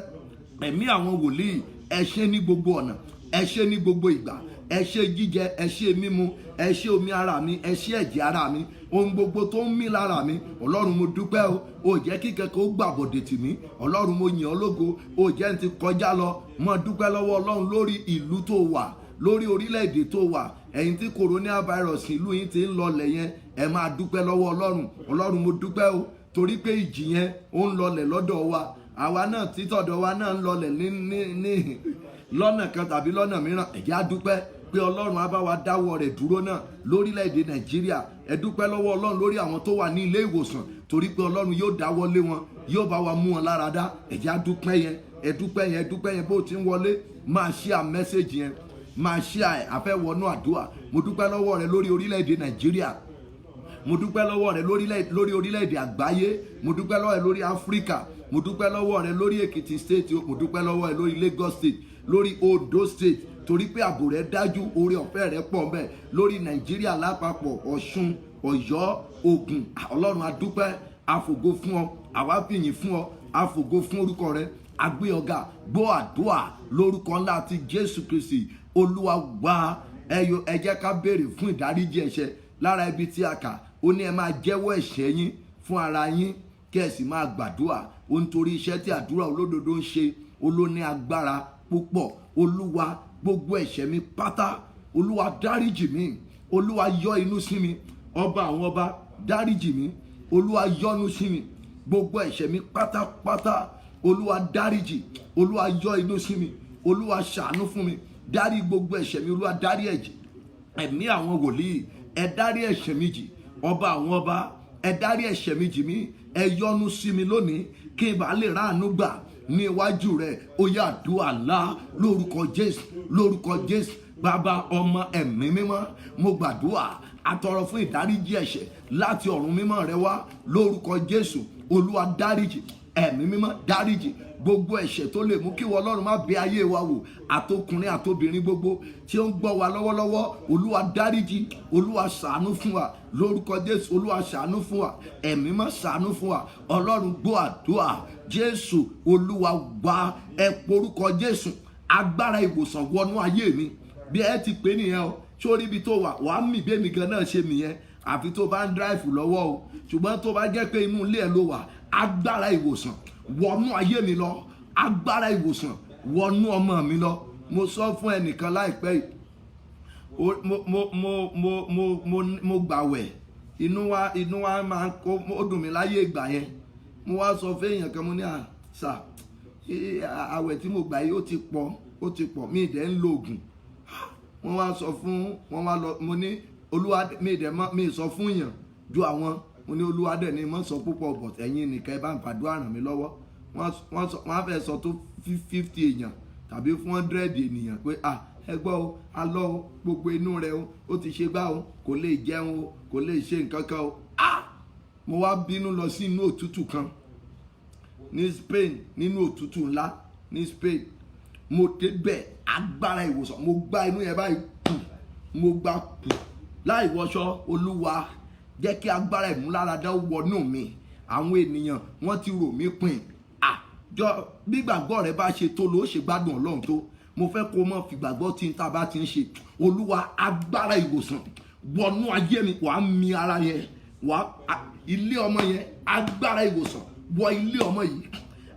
Ẹ̀mí àwọn wòlíì, ẹ ṣe ní gbogbo ọ̀nà, ẹ ṣe ní gbogbo ìgbà, ẹ ṣe jíjẹ, ẹ ṣe mímu, ẹ ṣe omi ara mi, ẹ ṣe ẹ̀jẹ̀ ara mi, ohun gbogbo tó ń mí lára mi. Ọlọ́run mo dúpẹ́ o, ò jẹ́ kí kẹ́kẹ́ ó gbàbọ̀dè tì mí. Ọlọ́run mo yìn ọ́ lógo, ò jẹ́ n ti kọjá lọ. Mo dúpẹ́ lọ́wọ́ Ọlọ́run lórí ìlú tó wà, lórí orílẹ̀-èdè tó wà. Ẹ̀yin tí coronavirus ìlú yín ti ń lọlẹ̀ yẹn, ẹ máa dúpẹ́ lọ́wọ́ Ọlọ́run. Ọlọ́run mo dúpẹ́ o, torí pé ìjì yẹn ó ń lọlẹ̀ lọ́dọ̀ wa. Àwa náà títọ̀dọ̀ wa náà ń lọlẹ̀ ní lọ́nà kan tàbí lọ́nà mìíràn. Ẹ jẹ́ á dúpẹ́ pé Ọlọ́run á bá wa dáwọ́ rẹ̀ dúró náà lórílẹ̀‐èdè Nàìjíríà. Ẹ dúpẹ́ lọ́wọ́ Ọlọ́run lórí àwọn tó wà ní ilé ìwòsàn, torí pé Ọlọ́run yóò dáwọ́ lé wọn, yóò bá wa mú wọn lára dá. Ẹ jẹ́ á dúpẹ́ yẹn, ẹ dúpẹ́ yẹn, ẹ dúpẹ́ yẹn bó ti ń wọlé. Máa share message yẹn, máa share ẹ̀, a fẹ́ wọnú àdúrà. Mo dúpẹ́ lọ́wọ́ rẹ lórí orílẹ̀‐èdè Nàìjíríà. Mo dúpẹ́ lọ́wọ́ rẹ lórí orílẹ̀‐èdè àgbáyé. Mo dúpẹ́ lọ́wọ́ rẹ lórí Áfíríkà. Mo dúpẹ́ lọ́wọ́ rẹ lórí Èkìtì state. Mo dúpẹ́ lọ́wọ́ rẹ lórí Lagos state, lórí Ondo state, torí pé ààbò rẹ dájú, oore ọ̀fẹ́ rẹ pọ̀ ńbẹ̀. Lórí Nàìjíríà lápapọ̀, Ọ̀ṣun, Ọ̀yọ́, Ògùn. Ọlọ́run a dúpẹ́, a fògo fún ọ, àwa fìyìn fún ọ, a fògo fún orúkọ rẹ. A gbé ọ̀gá, gbọ́ àdúrà lórúkọ ńlá ti Jésù Kristi Olúwa wa. Ẹ jẹ́ ká béèrè fún ìdáríjì ẹ̀ṣẹ̀ lára ibi tí a kà. Ó ní ẹ máa jẹ́wọ́ ẹ̀ṣẹ̀ yín fún ara yín, kí ẹ sì máa gbàdúrà. Ó ń torí iṣẹ́ tí àdúrà olódodo ń ṣe, ó ló ní agbára púpọ̀. Olúwa, gbogbo ẹ̀ṣẹ̀ mi pátá, Olúwa dáríjì mi. Olúwa yọ inú sí mi. Ọba àwọn ọba, dáríjì mi. Olúwa yọ́nú sí mi. Gbogbo ẹ̀ṣẹ̀ mi pátápátá, Olúwa dáríjì. Olúwa yọ inú sí mi. Olúwa ṣàánú fún mi. Dárí gbogbo ẹ̀ṣẹ̀ mi. Olúwa dárí ẹ̀jẹ̀. Ẹ̀mí àwọn wòlíì, ẹ dárí ẹ̀ṣẹ̀ mi jì. Ọba àwọn ọba, ẹ dárí ẹ̀ṣẹ̀ mi jì mí. Ẹ yọ́nú sí mi lónìí kí n bá lè ráàánú gbà ní iwájú rẹ. Ó yá àdúrà ńlá lórúkọ Jésù, lórúkọ Jésù. Bàbá ọmọ ẹ̀mí mímọ́, mo gbàdúrà, atọrọ fún ìdáríjì ẹ̀ṣẹ̀ láti ọ̀run mímọ́ rẹ wá lórúkọ Jésù. Olúwa dáríjì, ẹ̀mí mímọ́ dáríjì gbogbo ẹ̀ṣẹ̀ tó lè mú kí wọ́n Ọlọ́run má bẹ̀ ayé wa wò, àtọkùnrin àtobìnrin gbogbo tí ó ń gbọ́ wa lọ́wọ́lọ́wọ́, Olúwa dáríjì, Olúwa ṣàánú fún wa lórúkọ Jésù, Olúwa ṣàánú fún wa, ẹ̀mí mímọ́ ṣàánú fún wa, Ọlọ́run gbọ́ àdúrà, Jésù Olúwa wá, ẹ porúkọ Jésù, agbára ìwòsàn wọnú ayé mi, bí ẹ ti pè nìyẹn o, sórí ibi tó wà wàá mì bí èmi gan náà ṣe mìyẹn, àfi tó bá ń dráìfù lọ́wọ́ o, ṣùgbọ́n tó bá jẹ́ pé inú ilé ẹ ló wà, agbára ìwòsàn wọnú ayé mi lọ, agbára ìwòsàn wọnú ọmọ mi lọ. Mo sọ fún ẹnìkan láìpẹ́ yìí, mo gbàwẹ̀, inú wa máa ń kó, ó dùn mí láyé ìgbà yẹn. Mo wá sọ fún èèyàn kan, mo ní sà, àwẹ̀ tí mo gbà yìí ó ti pọ̀, mi ìdẹ́ ń lo oògùn. Wọ́n wá sọ fún, wọ́n wá lọ, mo ní Olúwa, mi sọ fún èèyàn ju àwọn, mo ní Olúwa dẹ̀ ni mo sọ púpọ̀, but ẹ̀yin nìkan ẹ bá ń fàdúrà ràn mí lọ́wọ́. Wọ́n á fẹ́ sọ tó 50 èèyàn tàbí 100 ènìyàn pé ẹ gbọ́ o, alọ́ o, gbogbo inú rẹ o, ó ti ṣe gbá o, kò lè jẹun o, kò lè ṣe nǹkan kan o. Mo wá bínú lọ sí inú òtútù kan ní Spain, nínú òtútù ńlá ní Spain. Mo débẹ̀, agbára ìwòsàn, mo gbá inú yẹn báyìí, mo gbá kù láì wọṣọ. Olúwa jẹ́ kí agbára ìmúláradá wọnú mi. Àwọn ènìyàn wọ́n ti rò mí pin. Jọ bí gbàgbọ́ rẹ bá ṣe tó ló ṣe gbádùn Ọlọ́run tó. Mo fẹ́ kó mọ̀ fi gbàgbọ́ tí n ta bá ti ń ṣe. Olúwa, agbára ìwòsàn wọnú ayé mi, wàá mi ara yẹn, ilé ọmọ yẹn, agbára ìwòsàn wọ ilé ọmọ yìí,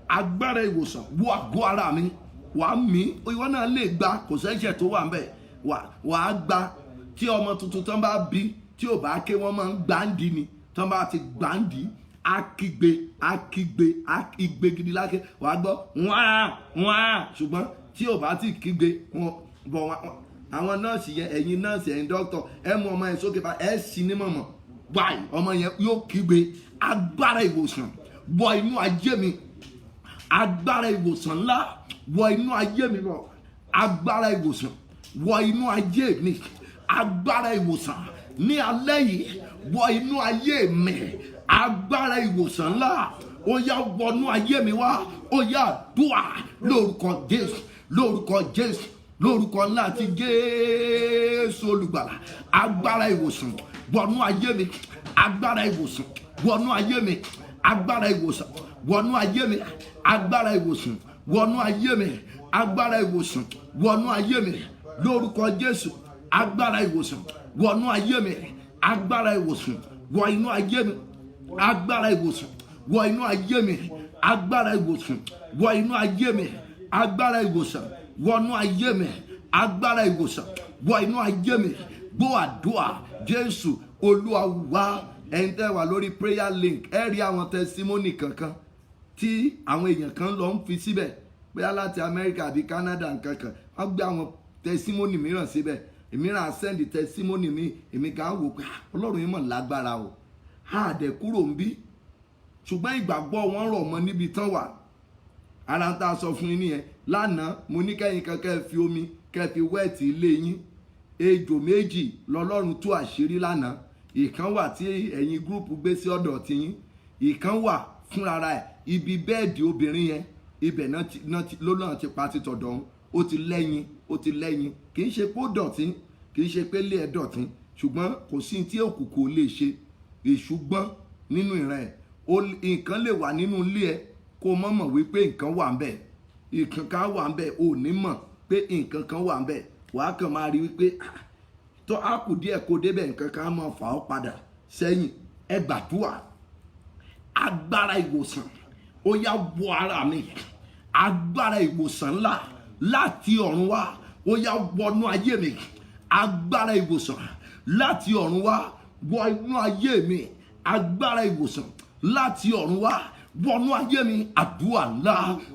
agbára ìwòsàn wọ àgọ́ ara mi, wàá mi. Ìwọ náà lè gba, kò sẹ́ṣẹ̀ tó wà ńbẹ̀, wàá gba. Tí ọmọ tuntun tán bá bí, tí ò bá ké, wọ́n máa ń gbáǹdì ni, tán bá ti gbáǹdì, akígbe gidi lákè, wàá gbọ́ wọ́n. Ṣùgbọ́n tí ò bá ti kígbe, àwọn nọ́ọ̀sì yẹn, ẹ̀yin nọ́ọ̀sì, ẹ̀yin dókítà, ẹ mú ọmọ yẹn sókè bá, ẹ sì ní mọ̀mọ́ báyìí, ọmọ yẹn yóò kígbe. Agbára ìwòsàn wọ inú ayé mi, agbára ìwòsàn ńlá wọ inú ayé mi lọ, agbára ìwòsàn wọ inú ayé mi, agbára ìwòsàn ní alẹ́ yìí wọ inú ayé mi, agbára ìwòsàn ńlá ó yá wọnú ayé mi wá, ó yá dùà lórúkọ Jésù, lórúkọ Jésù, lórúkọ ńlá ti Jésù olùgbàlà. Agbára ìwòsàn wọnú ayé mi, agbára ìwòsàn wọnú ayé mi, agbára ìwòsàn wọnú ayé mi, agbára ìwòsàn wọnú ayé mi, agbára ìwòsàn wọnú ayé mi lórúkọ Jésù. Agbára ìwòsàn wọnú ayé mi, agbára ìwòsàn wọ inú ayé mi, agbára ìwòsàn wọ inú ayé mi, agbára ìwòsàn wọ inú ayé mi, agbára ìwòsàn wọnú ayé mi, agbára ìwòsàn wọ inú ayé mi. Gbọ́ àdúrà, Jésù Olúwa wá. Ẹ̀yin tẹ́ wà lórí prayer link, ẹ rí àwọn testimony kankan tí àwọn èèyàn kan lọ ń fi síbẹ̀, bóyá láti Amẹ́ríkà àbí Canada nǹkankan, wọ́n gbé àwọn testimony mìíràn síbẹ̀. Èmíràn send testimony mi, èmi kan wò pé Ọlọ́run yìí mọ̀ lágbára o, àdẹ̀ kúrò ń bí, ṣùgbọ́n ìgbàgbọ́ wọn rọ̀ mọ́ níbi tán wà. Ara ń tá sọ fún yín nìyẹn. Lánàá mo ní kẹ́yìn kan kẹ́ fi omi kẹ́ fi wẹ́ẹ̀tì ilé yín. Ejò méjì lọ́lọ́run tú àṣírí lánàá. Ìkan wà tí ẹ̀yin gúrùpù gbé sí ọ̀dọ̀ tiyín, ìkan wà fúnra ẹ̀ ibi bẹ́ẹ̀dì obìnrin yẹn, ibẹ̀ náà ti pa títọ̀dọ̀ òun, ó ti lẹ́yìn, kì í ṣe pé ó dọ̀tí, kì í ṣe pé lé ẹ̀ dọ̀tí, ṣùgbọ́n kò sí tí òkùnkùn ò lè ṣe. Èṣùgbọ́n nínú ìran ẹ̀, nǹkan lè wà nínú ilé ẹ̀ kó mọ̀ mọ̀ wípé nǹkan wà ń bẹ̀, nǹkan kan wà ń bẹ̀, ò ní mọ̀ pé nǹkan kan wà ń bẹ̀, wàá kàn máa rí wípé tó á kù díẹ̀ kó débẹ̀, nǹkan kan máa fà ọ́ padà sẹ́yìn. Ẹ gbàdúrà, agbára ìwòsàn ó yá wọ ara mi, agbára ìwòsàn ńlá láti ọ̀run wá ó yá wọnú ayé mi, agbára ìwòsàn láti ọ̀run wá wọ inú ayé mi, agbára ìwòsàn láti ọ̀run wá wọnú ayé mi. Àdúrà ńlá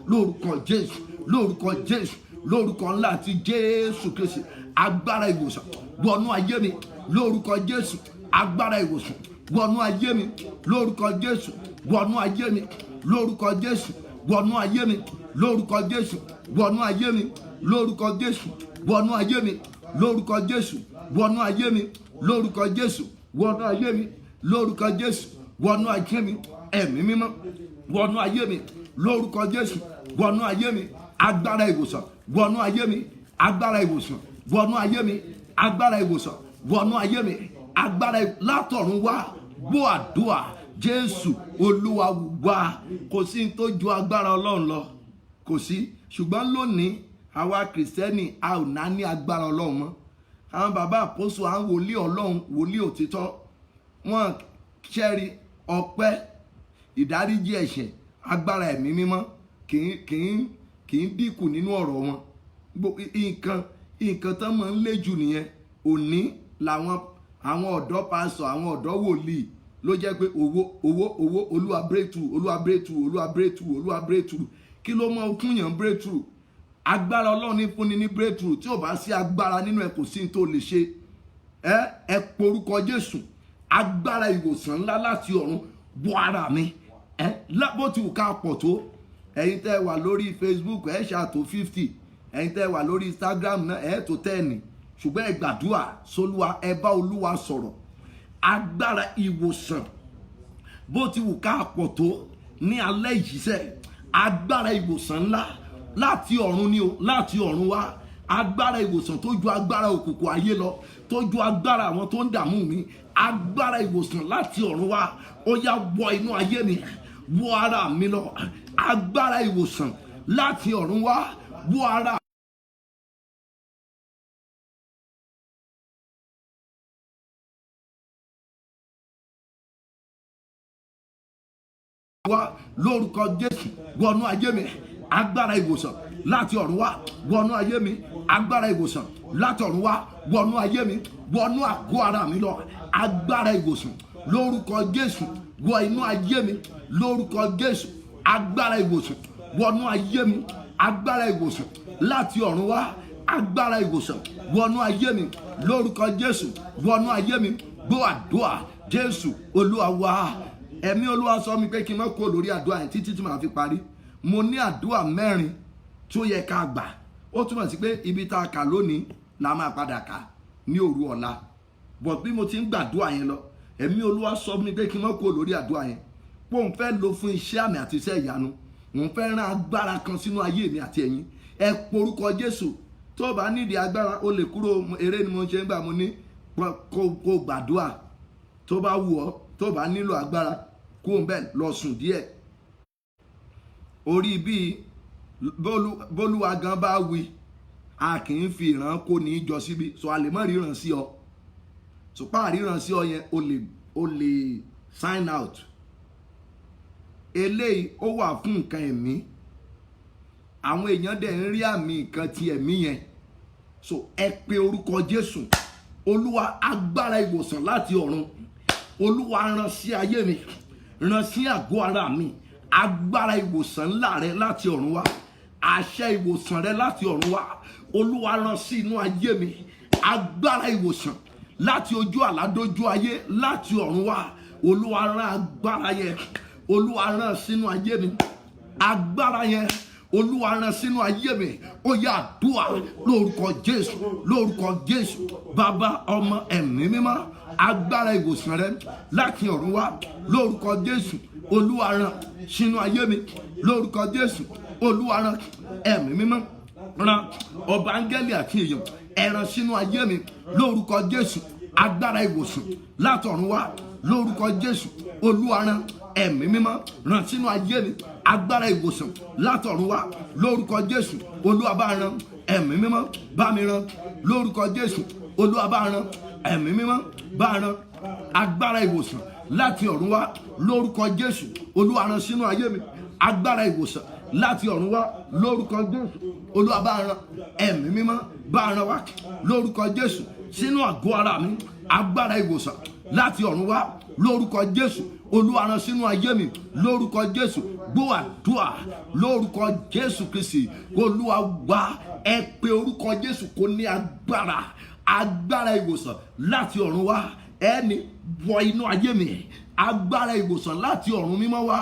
lórúkọ Jésù, lórúkọ Jésù, lórúkọ ńlá ti Jésù Kristi. Agbára ìwòsàn wọnú ayé mi lórúkọ Jésù, agbára ìwòsàn wọnú ayé mi lórúkọ Jésù, wọnú ayé mi lórúkọ Jésù, wọnú ayé mi lórúkọ Jésù, wọnú ayé mi lórúkọ Jésù, wọnú ayé mi lórúkọ Jésù, wọnú ayé mi lórúkọ Jésù, wọnú ayé mi lórúkọ Jésù, wọnú ayé mi, ẹ̀mí mímọ́ wọnú ayé mi lórúkọ Jésù, wọnú ayé mi, agbára ìwòsàn wọnú ayé mi, agbára ìwòsàn wọnú ayé mi, agbára ìwòsàn wọnú ayé mi, agbára látọ̀run wá. Gbọ́ àdúrà, Jésù Olúwa wa. Kò sí ní tó ju agbára Ọlọ́run lọ, kò sí. Ṣùgbọ́n lónìí àwa kìrìsìtẹ́nì a ò ná ní agbára Ọlọ́run mọ́. Àwọn bàbá àpọ́sù, àwọn wòlíì Ọlọ́run, wòlíì òtítọ́, wọ́n ṣẹ́rí ọpẹ́, ìdáríjì ẹ̀ṣẹ̀, agbára ẹ̀mí mímọ́ kì í dínkù nínú ọ̀rọ̀ wọn. Nǹkan tán máa ń lé jù nìyẹn. Òní làwọn ọ̀dọ́ pásọ̀, àwọn ọ̀dọ́ wòlíì ló jẹ́ pé owó Olúwa breakthrough, Olúwa breakthrough, Olúwa breakthrough, Olúwa breakthrough. Kí ló mọ fún yàn breakthrough? Agbára Ọlọ́run ní fúnni ní breakthrough. Tí ò bá sí agbára nínú ẹ kò sí tó lè ṣe. Ẹ porúkọ Jésù, agbára ìwòsàn ńlá láti ọ̀run wọ ara mi. Bó ti wù ká pọ̀ tó, ẹ̀yin tẹ́ wà lórí Facebook ẹ ṣàtò 50, ẹ̀yin tẹ́ wà lórí Instagram náà ẹ tó 10. Ṣùgbọ́n ẹ gbàdúrà sólúwa, ẹ bá Olúwa sọ̀rọ̀. Agbára ìwòsàn bó ti wù ká pọ̀ tó ní alẹ́ ìjíṣẹ́, agbára ìwòsàn ńlá láti ọ̀run ni o, láti ọ̀run wá. Agbára ìwòsàn tó ju agbára òkùnkùn ayé lọ, tó ju agbára àwọn tó ń dààmú mi. Agbára ìwòsàn láti ọ̀run wá, ó yá wọ inú ayé mi, wọ ara mi lọ. Agbára ìwòsàn láti ọ̀run wá, wọ ara wá lórúkọ Jésù, wọnú ayé mi. Agbára ìwòsàn láti ọ̀run wá, wọnú ayé mi. Agbára ìwòsàn láti ọ̀run wá, wọnú ayé mi, wọnú àgọ́ ara mi lọ. Agbára ìwòsàn lórúkọ Jésù, wọ inú ayé mi lórúkọ Jésù. Agbára ìwòsàn wọnú ayé mi. Agbára ìwòsàn láti ọ̀run wá, agbára ìwòsàn wọnú ayé mi lórúkọ Jésù, wọnú ayé mi. Gbọ́ àdúrà, Jésù Olúwa wa. Ẹ̀mí Olúwa sọ mi pé kí n má kó lórí àdúrà yẹn títí tí màá fi parí. Mo ní àdúrà 4 tó yẹ ká gbà. Ó túmọ̀ sí pé ibi tá a kà lónìí la máa padà kà ní òru ọ̀la. But bí mo ti ń gbàdúrà yẹn lọ, ẹ̀mí Olúwa sọ mi pé kí n má kó lórí àdúrà yẹn. Pé òun fẹ́ lò fún iṣẹ́ àmì àti iṣẹ́ ìyanu. Òun fẹ́ rán agbára kan sínú ayé mi àti ẹ̀yin. Ẹ porúkọ Jésù. Tó bá nídìí agbára ó lè kúrò, eré ni mo ṣe ń gbà, mo ní kó gbàdúrà. Tó bá wù ọ́, tó bá nílò agbára kó ń bẹ̀ lọ sùn díẹ̀. Orí bíi bólúwa gan bá wí, a kì í fi ìran kó ní jọ síbi. So a lè má ríran sí ọ. So pa ríran sí ọ yẹn o lè sign out. Eléyìí ó wà fún nǹkan ẹ̀mí. Àwọn èèyàn dẹ̀ ń rí àmì nǹkan ti ẹ̀mí yẹn. So ẹ pe orúkọ Jésù. Olúwa, agbára ìwòsàn láti ọ̀run. Olúwa, rán sí ayé mi, rán sí àgọ́ ara mi. Agbára ìwòsàn ńlá rẹ láti ọ̀run wá. Àṣẹ ìwòsàn rẹ láti ọ̀run wá. Olúwa, rán sí inú ayé mi. Agbára ìwòsàn láti ojú àlá dójú ayé láti ọ̀run wá. Olúwa, rán agbára yẹn. Olúwa, rán sínú ayé mi. Agbára yẹn Olúwa, rán sínú ayé mi. Ó yá àdúrà lórúkọ Jésù, lórúkọ Jésù. Bàbá, ọmọ, ẹ̀mí mímọ́. Agbára ìwòsàn rẹ láti ọ̀run wá lórúkọ Jésù. Olúwa, rán sínú ayé mi lórúkọ Jésù. Olúwa, rán ẹ̀mí mímọ́, rán ọba áńgẹ́lì àti èèyàn, ẹ rán sínú ayé mi lórúkọ Jésù. Agbára ìwòsàn láti ọ̀run wá lórúkọ Jésù. Olúwa, rán ẹ̀mí mímọ́, rán sínú ayé mi. Agbára ìwòsàn láti ọ̀run wá lórúkọ Jésù. Olúwa, bá rán ẹ̀mí mímọ́, bá mi rán lórúkọ Jésù. Olúwa, bá rán ẹ̀mí mímọ́, bá rán agbára ìwòsàn láti ọ̀run wá lórúkọ Jésù. Olúwa, rán sínú ayé mi. Agbára ìwòsàn láti ọ̀run wá lórúkọ Jésù. Olúwa, bá rán ẹ̀mí mímọ́, bá rán wá lórúkọ Jésù sínú àgọ́ ara mi. Agbára ìwòsàn láti ọ̀run wá lórúkọ Jésù. Olúwa, rán sínú ayé mi lórúkọ Jésù. Gbọ́ àdúrà lórúkọ Jésù Kristi. Olúwa wá, ẹ pe orúkọ Jésù kó ní agbára. Agbára ìwòsàn láti ọ̀run wá. Ẹni wọ inú ayé mi. Agbára ìwòsàn láti ọ̀run mímọ́ wá.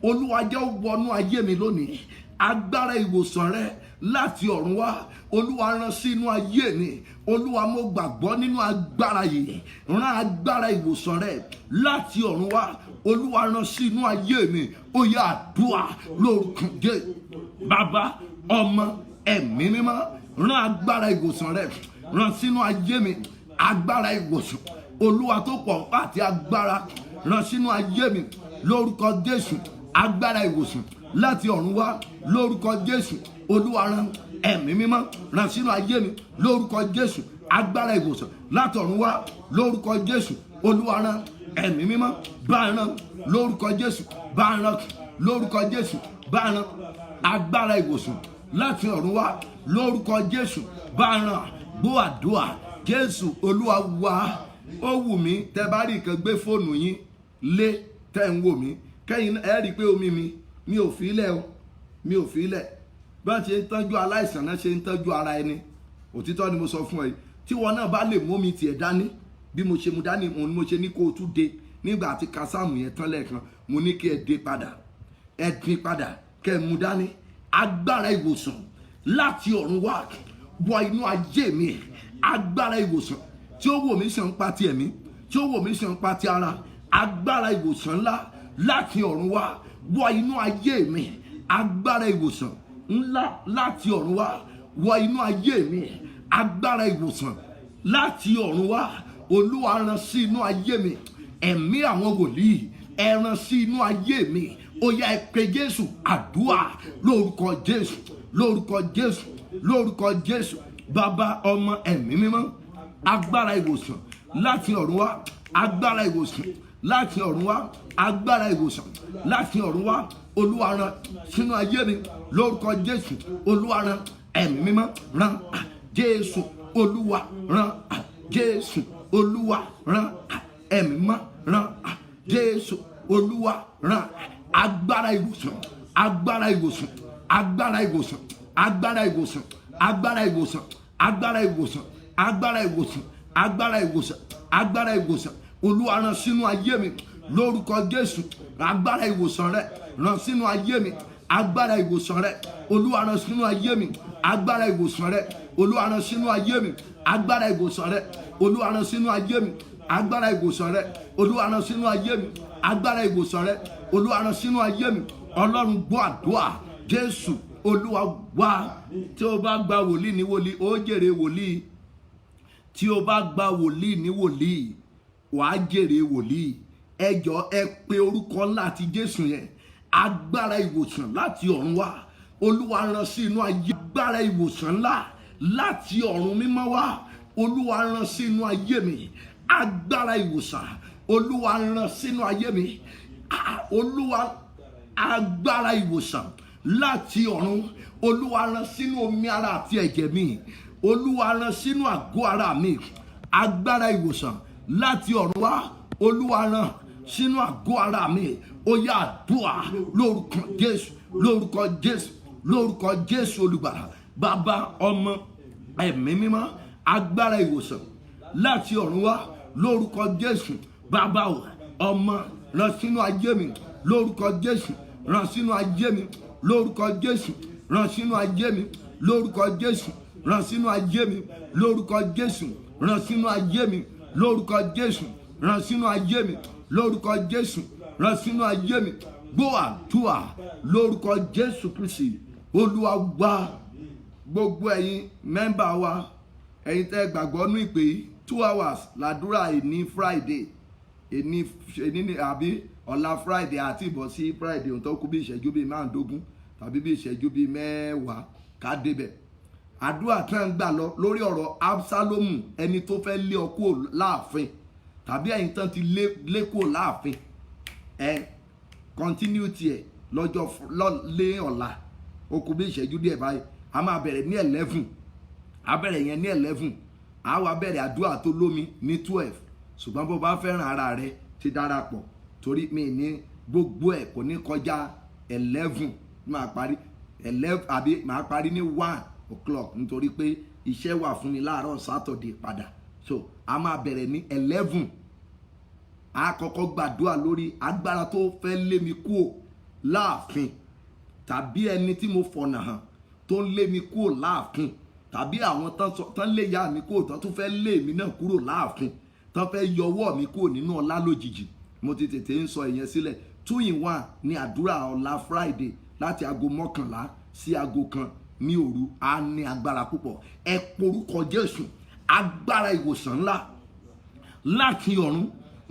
Olúwa, jẹ́ ó wọnú ayé mi lónìí. Agbára ìwòsàn rẹ láti ọ̀run wá. Olúwa rán sínú ayé mi. Olúwa mo gbàgbọ́ nínú agbára yìí. Rán agbára ìwòsàn rẹ láti ọ̀run wá. Olúwa rán sínú ayé mi. Ó yá àdúrà lórúkọ Jésù. Bàbá, ọmọ, ẹ̀mí mímọ́, rán agbára ìwòsàn rẹ rán sínú ayé mi. Agbára ìwòsàn Olúwa tó pọ̀ àti agbára rán sínú ayé mi lórúkọ Jésù. Agbára ìwòsàn láti ọ̀run wá lórúkọ Jésù. Olúwa rán ẹ̀mí mímọ́ rán sínú ayé mi lórúkọ Jésù. Agbára ìwòsàn láti ọ̀run wá lórúkọ Jésù. Olúwa rán ẹ̀mí mímọ́ bá rán lórúkọ Jésù. Bá rán lórúkọ Jésù. Bá rán agbára ìwòsàn láti ọ̀run wá lórúkọ Jésù. Bá rán. Gbọ́ àdúrà Jésù Olúwa wá. Ó wù mí tẹ́ bá rí nǹkan gbé fóònù yín lé tẹ́ ń wò mí kẹ́yìn ẹ rí i pé omi mi ò fi lẹ̀ o, mi ò fi lẹ̀. Bá ṣe ń tọ́jú aláìsàn náà ṣe ń tọ́jú ara ẹni. Òtítọ́ ni mo sọ fún ẹ. Tí wọn náà bá lè mú mi tiẹ̀ dání bí mo ṣe mú dání mo ṣe ní kó o tún dé nígbà tí kásámù yẹn tán lẹ́ẹ̀kan mo ní kí ẹ dé padà ẹ dín padà kẹ́ ẹ mú dání. Agbára ìwòsàn láti ọ̀run wá wọ inú ayé mi. Agbára ìwòsàn tí ó wò mí sàn pa ti ẹ̀mí, tí ó wò mí sàn pa ti ara. Agbára ìwòsàn ńlá láti ọ̀run wá wọ inú ayé mi. Agbára ìwòsàn ńlá láti ọ̀run wá wọ inú ayé mi. Agbára ìwòsàn láti ọ̀run wá Olúwa rán sí inú ayé mi. Ẹ̀mí àwọn wòlíì ẹ rán sí inú ayé mi. Ó yá ẹ pé Jésù. Àdúrà lórúkọ Jésù, lórúkọ Jésù, lórúkọ Jésù. Bàbá, ọmọ, ẹ̀mí mímọ́. Agbára ìwòsàn láti ọ̀run wá. Agbára ìwòsàn láti ọ̀run wá. Agbára ìwòsàn láti ọ̀run wá. Olúwa rán sínú ayé mi lórúkọ Jésù. Olúwa rán ẹ̀mí mímọ́ rán Jésù. Olúwa rán Jésù. Olúwa rán ẹ̀mí mímọ́ rán Jésù. Olúwa rán agbára ìwòsàn. Agbára ìwòsàn. Agbára ìwòsàn. Agbára ìwòsàn. Agbára ìwòsàn. Agbára ìwòsàn. Agbára ìwòsàn. Agbára ìwòsàn. Agbára ìwòsàn. Olúwa rán sínú ayé mi lórúkọ Jésù. Agbára ìwòsàn rẹ rán sínú ayé mi. Agbára ìwòsàn rẹ Olúwa rán sínú ayé mi. Agbára ìwòsàn rẹ Olúwa rán sínú ayé mi. Agbára ìwòsàn rẹ Olúwa rán sínú ayé mi. Agbára ìwòsàn rẹ Olúwa rán sínú ayé mi. Agbára ìwòsàn rẹ Olúwa rán sínú ayé mi. Ọlọ́run gbọ́ àdúrà Jésù Olúwa wá. Tí o bá gba wòlíì ní wòlíì ó jèrè wòlíì. Tí o bá gba wòlíì ní wòlíì wàá jèrè wòlíì. Ẹ jọ̀ọ́ ẹ pe orúkọ ńlá àti Jésù yẹn. Agbára ìwòsàn láti ọ̀run wá Olúwa rán sí inú ayé. Agbára ìwòsàn ńlá láti ọ̀run mímọ́ wá Olúwa rán sí inú ayé mi. Agbára ìwòsàn Olúwa rán sínú ayé mi. Olúwa agbára ìwòsàn láti ọ̀run Olúwa rán sínú omi ara àti ẹ̀jẹ̀ mi. Olúwa rán sínú àgọ́ ara mi. Agbára ìwòsàn láti ọ̀run wá Olúwa rán sínú àgọ́ ara mi. Ó yá àdúrà lórúkọ Jésù, lórúkọ Jésù, lórúkọ Jésù olùgbàlà. Bàbá, ọmọ, ẹ̀mí mímọ́. Agbára ìwòsàn láti ọ̀run wá lórúkọ Jésù. Bàbá, ọmọ, rán sínú ayé mi lórúkọ Jésù. Rán sínú ayé mi lórúkọ Jésù. Rán sínú ayé mi lórúkọ Jésù. Rán sínú ayé mi lórúkọ Jésù. Rán sínú ayé mi lórúkọ Jésù. Rán sínú ayé mi lórúkọ Jésù. Rán sínú ayé mi. Gbọ́ àdúrà lórúkọ Jésù Kristi Olúwa wá. Gbogbo ẹ̀yin mẹ́mbà wa, ẹ̀yin tẹ́ gbàgbọ́ nú ìpè yìí 2 hours làdúrà ní Friday. Èní ní àbí ọ̀la Friday àti ìbọ̀ sí Friday ohun tó kú bí ìṣẹ́jú bíi 15 tàbí bí ìṣẹ́jú bíi 10 ká débẹ̀. Àdúrà tí wọ́n ń gbà lọ lórí ọ̀rọ̀ Absalomu, ẹni tó fẹ́ lé ọkọ láàfin tàbí ẹ̀yin tán ti lé kó láàfin. Continuity ẹ̀ lọ́jọ́ lé ọ̀la ó kú bí ìṣẹ́jú díẹ̀ báyìí. A máa bẹ̀rẹ̀ ní 11. A bẹ̀rẹ̀ yẹn ní 11. A wá bẹ̀rẹ̀ àdúrà tó lómi ní 12. Ṣùgbọ́n bó bá fẹ́ràn ara rẹ ti darapọ̀ torí mi ní gbogbo ẹ̀ kò ní kọjá 11 máa parí 11 àbí máa parí ní 1 o'clock nítorí pé iṣẹ́ wà fún mi láàárọ̀ Saturday padà. So a máa bẹ̀rẹ̀ ní 11. A kọ́kọ́ gbàdúrà lórí agbára tó fẹ́ lé mi kúò láàfin tàbí ẹni tí mo fọ̀nà hàn tó ń lé mi kúrò láàfin, tàbí àwọn tán lé ìyá mi kúrò tán tún fẹ́ lé mi náà kúrò láàfin, tán fẹ́ yọwọ́ mi kúrò nínú ọlá lójijì. Mo ti tètè ń sọ ìyẹn sílẹ̀. 2-in-1 ní àdúrà ọ̀la Friday láti aago 11 sí aago 1 ní òru. A ní agbára púpọ̀. Ẹ porúkọ Jésù, agbára ìwòsàn ńlá láti ọ̀run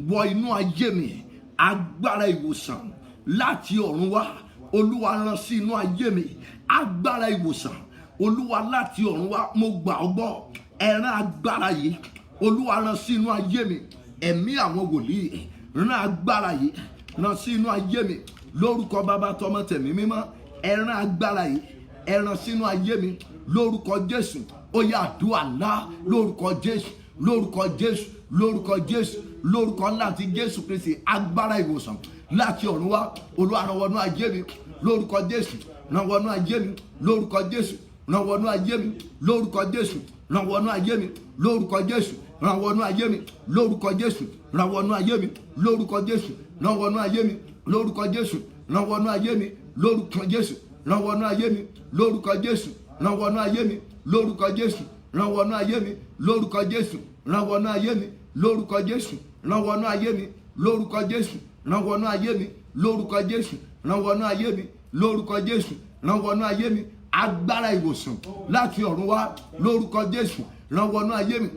wọ inú ayé mi. Agbára ìwòsàn láti ọ̀run wá, Olúwa rán sí inú ayé mi. Agbára ìwòsàn, Olúwa láti ọ̀run wá, mo gbà ọ́ gbọ́. Ẹ rán agbára yìí, Olúwa rán sí inú ayé mi. Ẹ̀mí àwọn wòlíì, rán agbára yìí, rán sí inú ayé mi. Lórúkọ Baba, tọmọ, tẹ̀mí mímọ́, ẹ rán agbára yìí, ẹ rán sínú ayé mi. Lórúkọ Jésù, ó yá àdúrà ńlá. Lórúkọ Jésù, lórúkọ Jésù, lórúkọ Jésù, lórúkọ ńlá ti Jésù Kristi. Agbára ìwòsàn láti ọ̀run wá, Olúwa rán wọnú ayé mi. Lórúkọ Jésù, rán wọnú ayé mi. Lórúkọ Jésù, rán wọnú ayé mi. Lórúkọ Jésù, rán wọnú ayé mi. Lórúkọ Jésù, rán wọnú ayé mi. Lórúkọ Jésù, rán wọnú ayé mi. Lórúkọ Jésù, rán wọnú ayé mi. Lórúkọ Jésù, rán wọnú ayé mi. Lórúkọ Jésù, rán wọnú ayé mi. Lórúkọ Jésù, rán wọnú ayé mi. Lórúkọ Jésù, rán wọnú ayé mi. Lórúkọ Jésù, rán wọnú ayé mi. Lórúkọ Jésù, rán wọnú ayé mi. Lórúkọ Jésù, rán wọnú ayé mi. Lórúkọ Jésù, rán wọnú ayé mi. Lórúkọ Jésù, rán wọnú ayé mi. Agbára ìwòsàn láti ọ̀run wá, lórúkọ Jésù, rán wọnú ayé mi.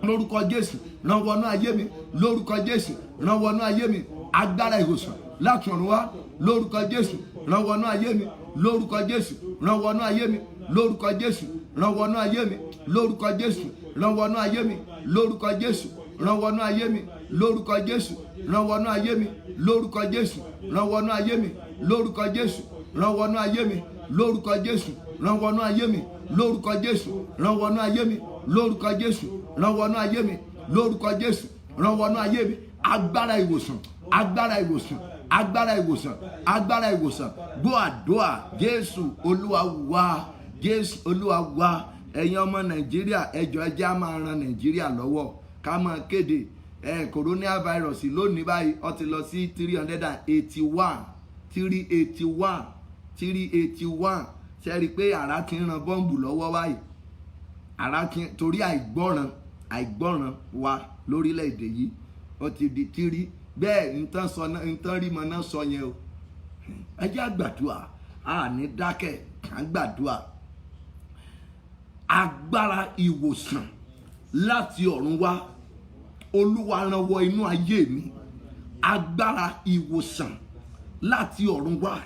Lórúkọ Jésù, rán wọnú ayé mi. Lórúkọ Jésù, rán wọnú ayé mi. Agbára ìwòsàn láti ọ̀run wá, lórúkọ Jésù, rán wọnú ayé mi. Lórúkọ Jésù, rán wọnú ayé mi. Lórúkọ Jésù, rán wọnú ayé mi. Lórúkọ Jésù, rán wọnú ayé mi. Lórúkọ Jésù, rán wọnú ayé mi. Lórúkọ Jésù, rán wọnú ayé mi. Lórúkọ Jésù, rán wọnú ayé mi. Lórúkọ Jésù, rán wọnú ayé mi. Lórúkọ Jésù, rán wọnú ayé mi. Lórúkọ Jésù, rán wọnú ayé mi. Lórúkọ Jésù, rán wọnú ayé mi. Lórúkọ Jésù, rán wọnú ayé mi. Agbára ìwòsàn, agbára ìwòsàn, agbára ìwòsàn, agbára ìwòsàn. Gbọ́ àdúrà, Jésù Olúwa wa, Jésù Olúwa wa. Ẹ̀yin ọmọ Nàìjíríà, ẹ jọ̀ọ́ ẹ jẹ́ á máa ran Nàìjíríà lọ́wọ́. Ká máa kéde coronavirus lónìí báyìí ó ti lọ sí 381 381. Ṣé rí i pé àrá ti ń ran bọ́ǹbù lọ́wọ́ báyìí? Àrá ti torí àìgbọ́ràn wa lórílẹ̀‐èdè yìí ó ti di 3. Bẹ́ẹ̀ nǹkan rí mọ náà sọ yẹn o. Ẹ jẹ́ àgbàdua, a ní dákẹ́, àgbàdua. Agbára ìwòsàn láti ọ̀run wá, Olúwa rán wọ inú ayé mi. Agbára ìwòsàn láti ọ̀run wá,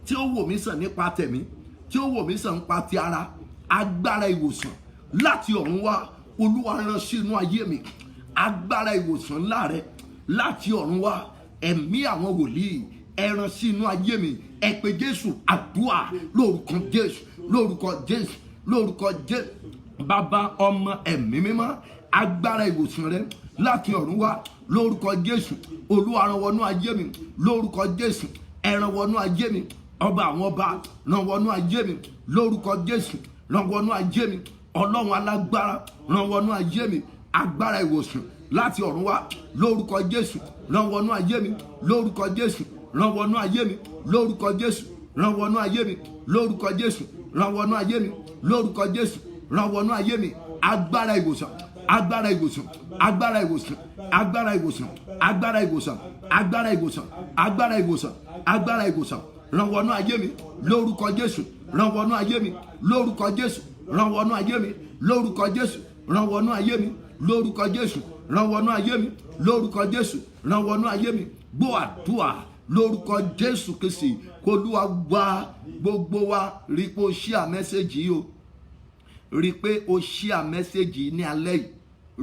tí ó wò mí sàn nípa tẹ̀mí, tí ó wò mí sàn nípa ti ara. Agbára ìwòsàn láti ọ̀run wá, Olúwa rán sínú ayé mi. Agbára ìwòsàn ńlá rẹ láti ọ̀run wá, ẹ̀mí àwọn wòlíì, ẹ rán sínú ayé mi. Ẹ pé Jésù, àdúrà lórúkọ Jésù, lórúkọ Jésù, lórúkọ Jésù. Bàbá, ọmọ, ẹ̀mí mímọ́, agbára ìwòsàn rẹ láti ọ̀run wá, lórúkọ Jésù. Olúwa rán wọnú ayé mi. Lórúkọ Jésù, ẹ rán wọnú ayé mi. Ọba àwọn ọba, rán wọnú ayé mi. Lórúkọ Jésù, rán wọnú ayé mi. Ọlọ́run alágbára, rán wọnú ayé mi. Agbára ìwòsàn láti ọ̀run wá, lórúkọ Jésù, rán wọnú ayé mi. Lórúkọ Jésù, rán wọnú ayé mi. Lórúkọ Jésù, rán wọnú ayé mi. Lórúkọ Jésù, rán wọnú ayé mi. Lórúkọ Jésù, rán wọnú ayé mi. Agbára ìwòsàn, agbára ìwòsàn, agbára ìwòsàn, agbára ìwòsàn, agbára ìwòsàn, agbára ìwòsàn, agbára ìwòsàn, agbára ìwòsàn, rán wọnú ayé mi. Lórúkọ Jésù, rán wọnú ayé mi. Lórúkọ Jésù, rán wọnú ayé mi. Lórúkọ Jésù, rán wọnú ayé mi. Lórúkọ Jésù, rán wọnú ayé mi. Lórúkọ Jésù, rán wọnú ayé mi. Gbọ́ àdúrà lórúkọ Jésù Kristi. Kó Olúwa wá gbogbo wa. Rí pé o share message yìí o. Rí pé o share message yìí ní alẹ́ yìí.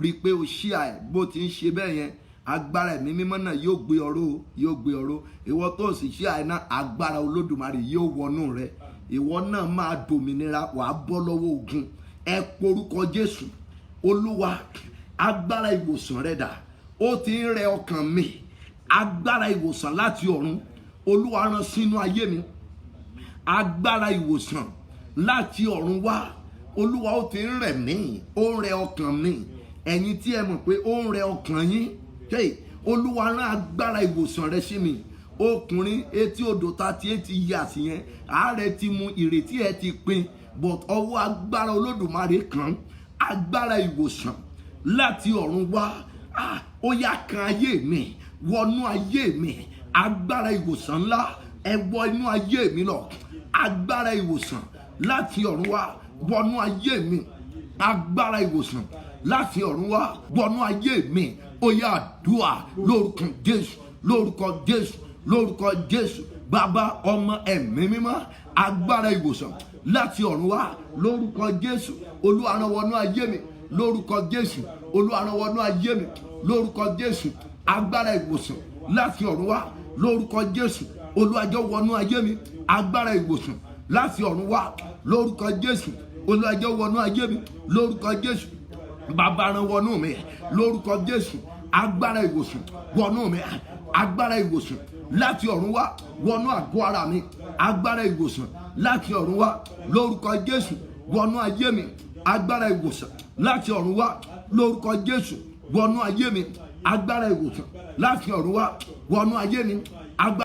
Rí pé o share bó ti ń ṣe bẹ́ẹ̀ yẹn. Agbára ẹ̀mí mímọ́ náà yóò gbé ọ̀rọ̀, yóò gbé ọ̀rọ̀. Ìwọ tó sì share náà, agbára Olódùmarè yóò wọnú rẹ. Ìwọ náà máa dòmìnira, wàá bọ́ lọ́wọ́ ogun. Ẹ porúkọ Jésù. Olúwa, agbára ìwòsàn rẹ dà. Ó ti ń rẹ ọkàn mi. Agbára ìwòsàn láti ọ̀run, Olúwa rán sínú ayé mi. Agbára ìwòsàn láti ọ̀run wá, Olúwa ó ti ń rẹ̀ mí, ó ń rẹ ọkàn mi. Ẹ̀yin tí ẹ mọ̀ pé ó ń rẹ ọkàn yín, Olúwa rán agbára ìwòsàn rẹ sí mi. Ọkùnrin etí odò 38 years yẹn, àárẹ̀ ti mú, ìrètí ẹ ti pin. but ọwọ́ agbára Olódùmarè kan agbára ìwòsàn láti ọ̀run wá ó yá kan ayé mi wọnú ayé mi agbára ìwòsàn ńlá ẹ wọ inú ayé mi lọ agbára ìwòsàn láti ọ̀run wá wọnú ayé mi agbára ìwòsàn láti ọ̀run wá wọnú ayé mi ó yá àdúrà lórúkọ Jésù lórúkọ Jésù lórúkọ Jésù bàbá ọmọ ẹ̀mí mímọ́ agbára ìwòsàn láti ọ̀run wá lórúkọ Jésù Olúwa rán wọnú ayé mi lórúkọ Jésù Olúwa rán wọnú ayé mi lórúkọ Jésù agbára ìwòsàn láti ọ̀run wá lórúkọ Jésù Olúwa jọ̀ọ́ wọnú ayé mi agbára ìwòsàn láti ọ̀run wá lórúkọ Jésù Olúwa jọ̀ọ́ wọnú ayé mi lórúkọ Jésù bàbá rán wọnú mi lórúkọ Jésù agbára ìwòsàn wọnú mi agbára ìwòsàn láti ọ̀run wá wọnú àgọ́ ara mi agbára ìwòsàn láti ọ̀run wá lórúkọ Jésù wọnú ayé mi agbára ìwòsàn láti ọ̀run wá lórúkọ Jésù wọnú ayé mi agbára ìwòsàn láti ọ̀run wá wọnú ayé mi agbára.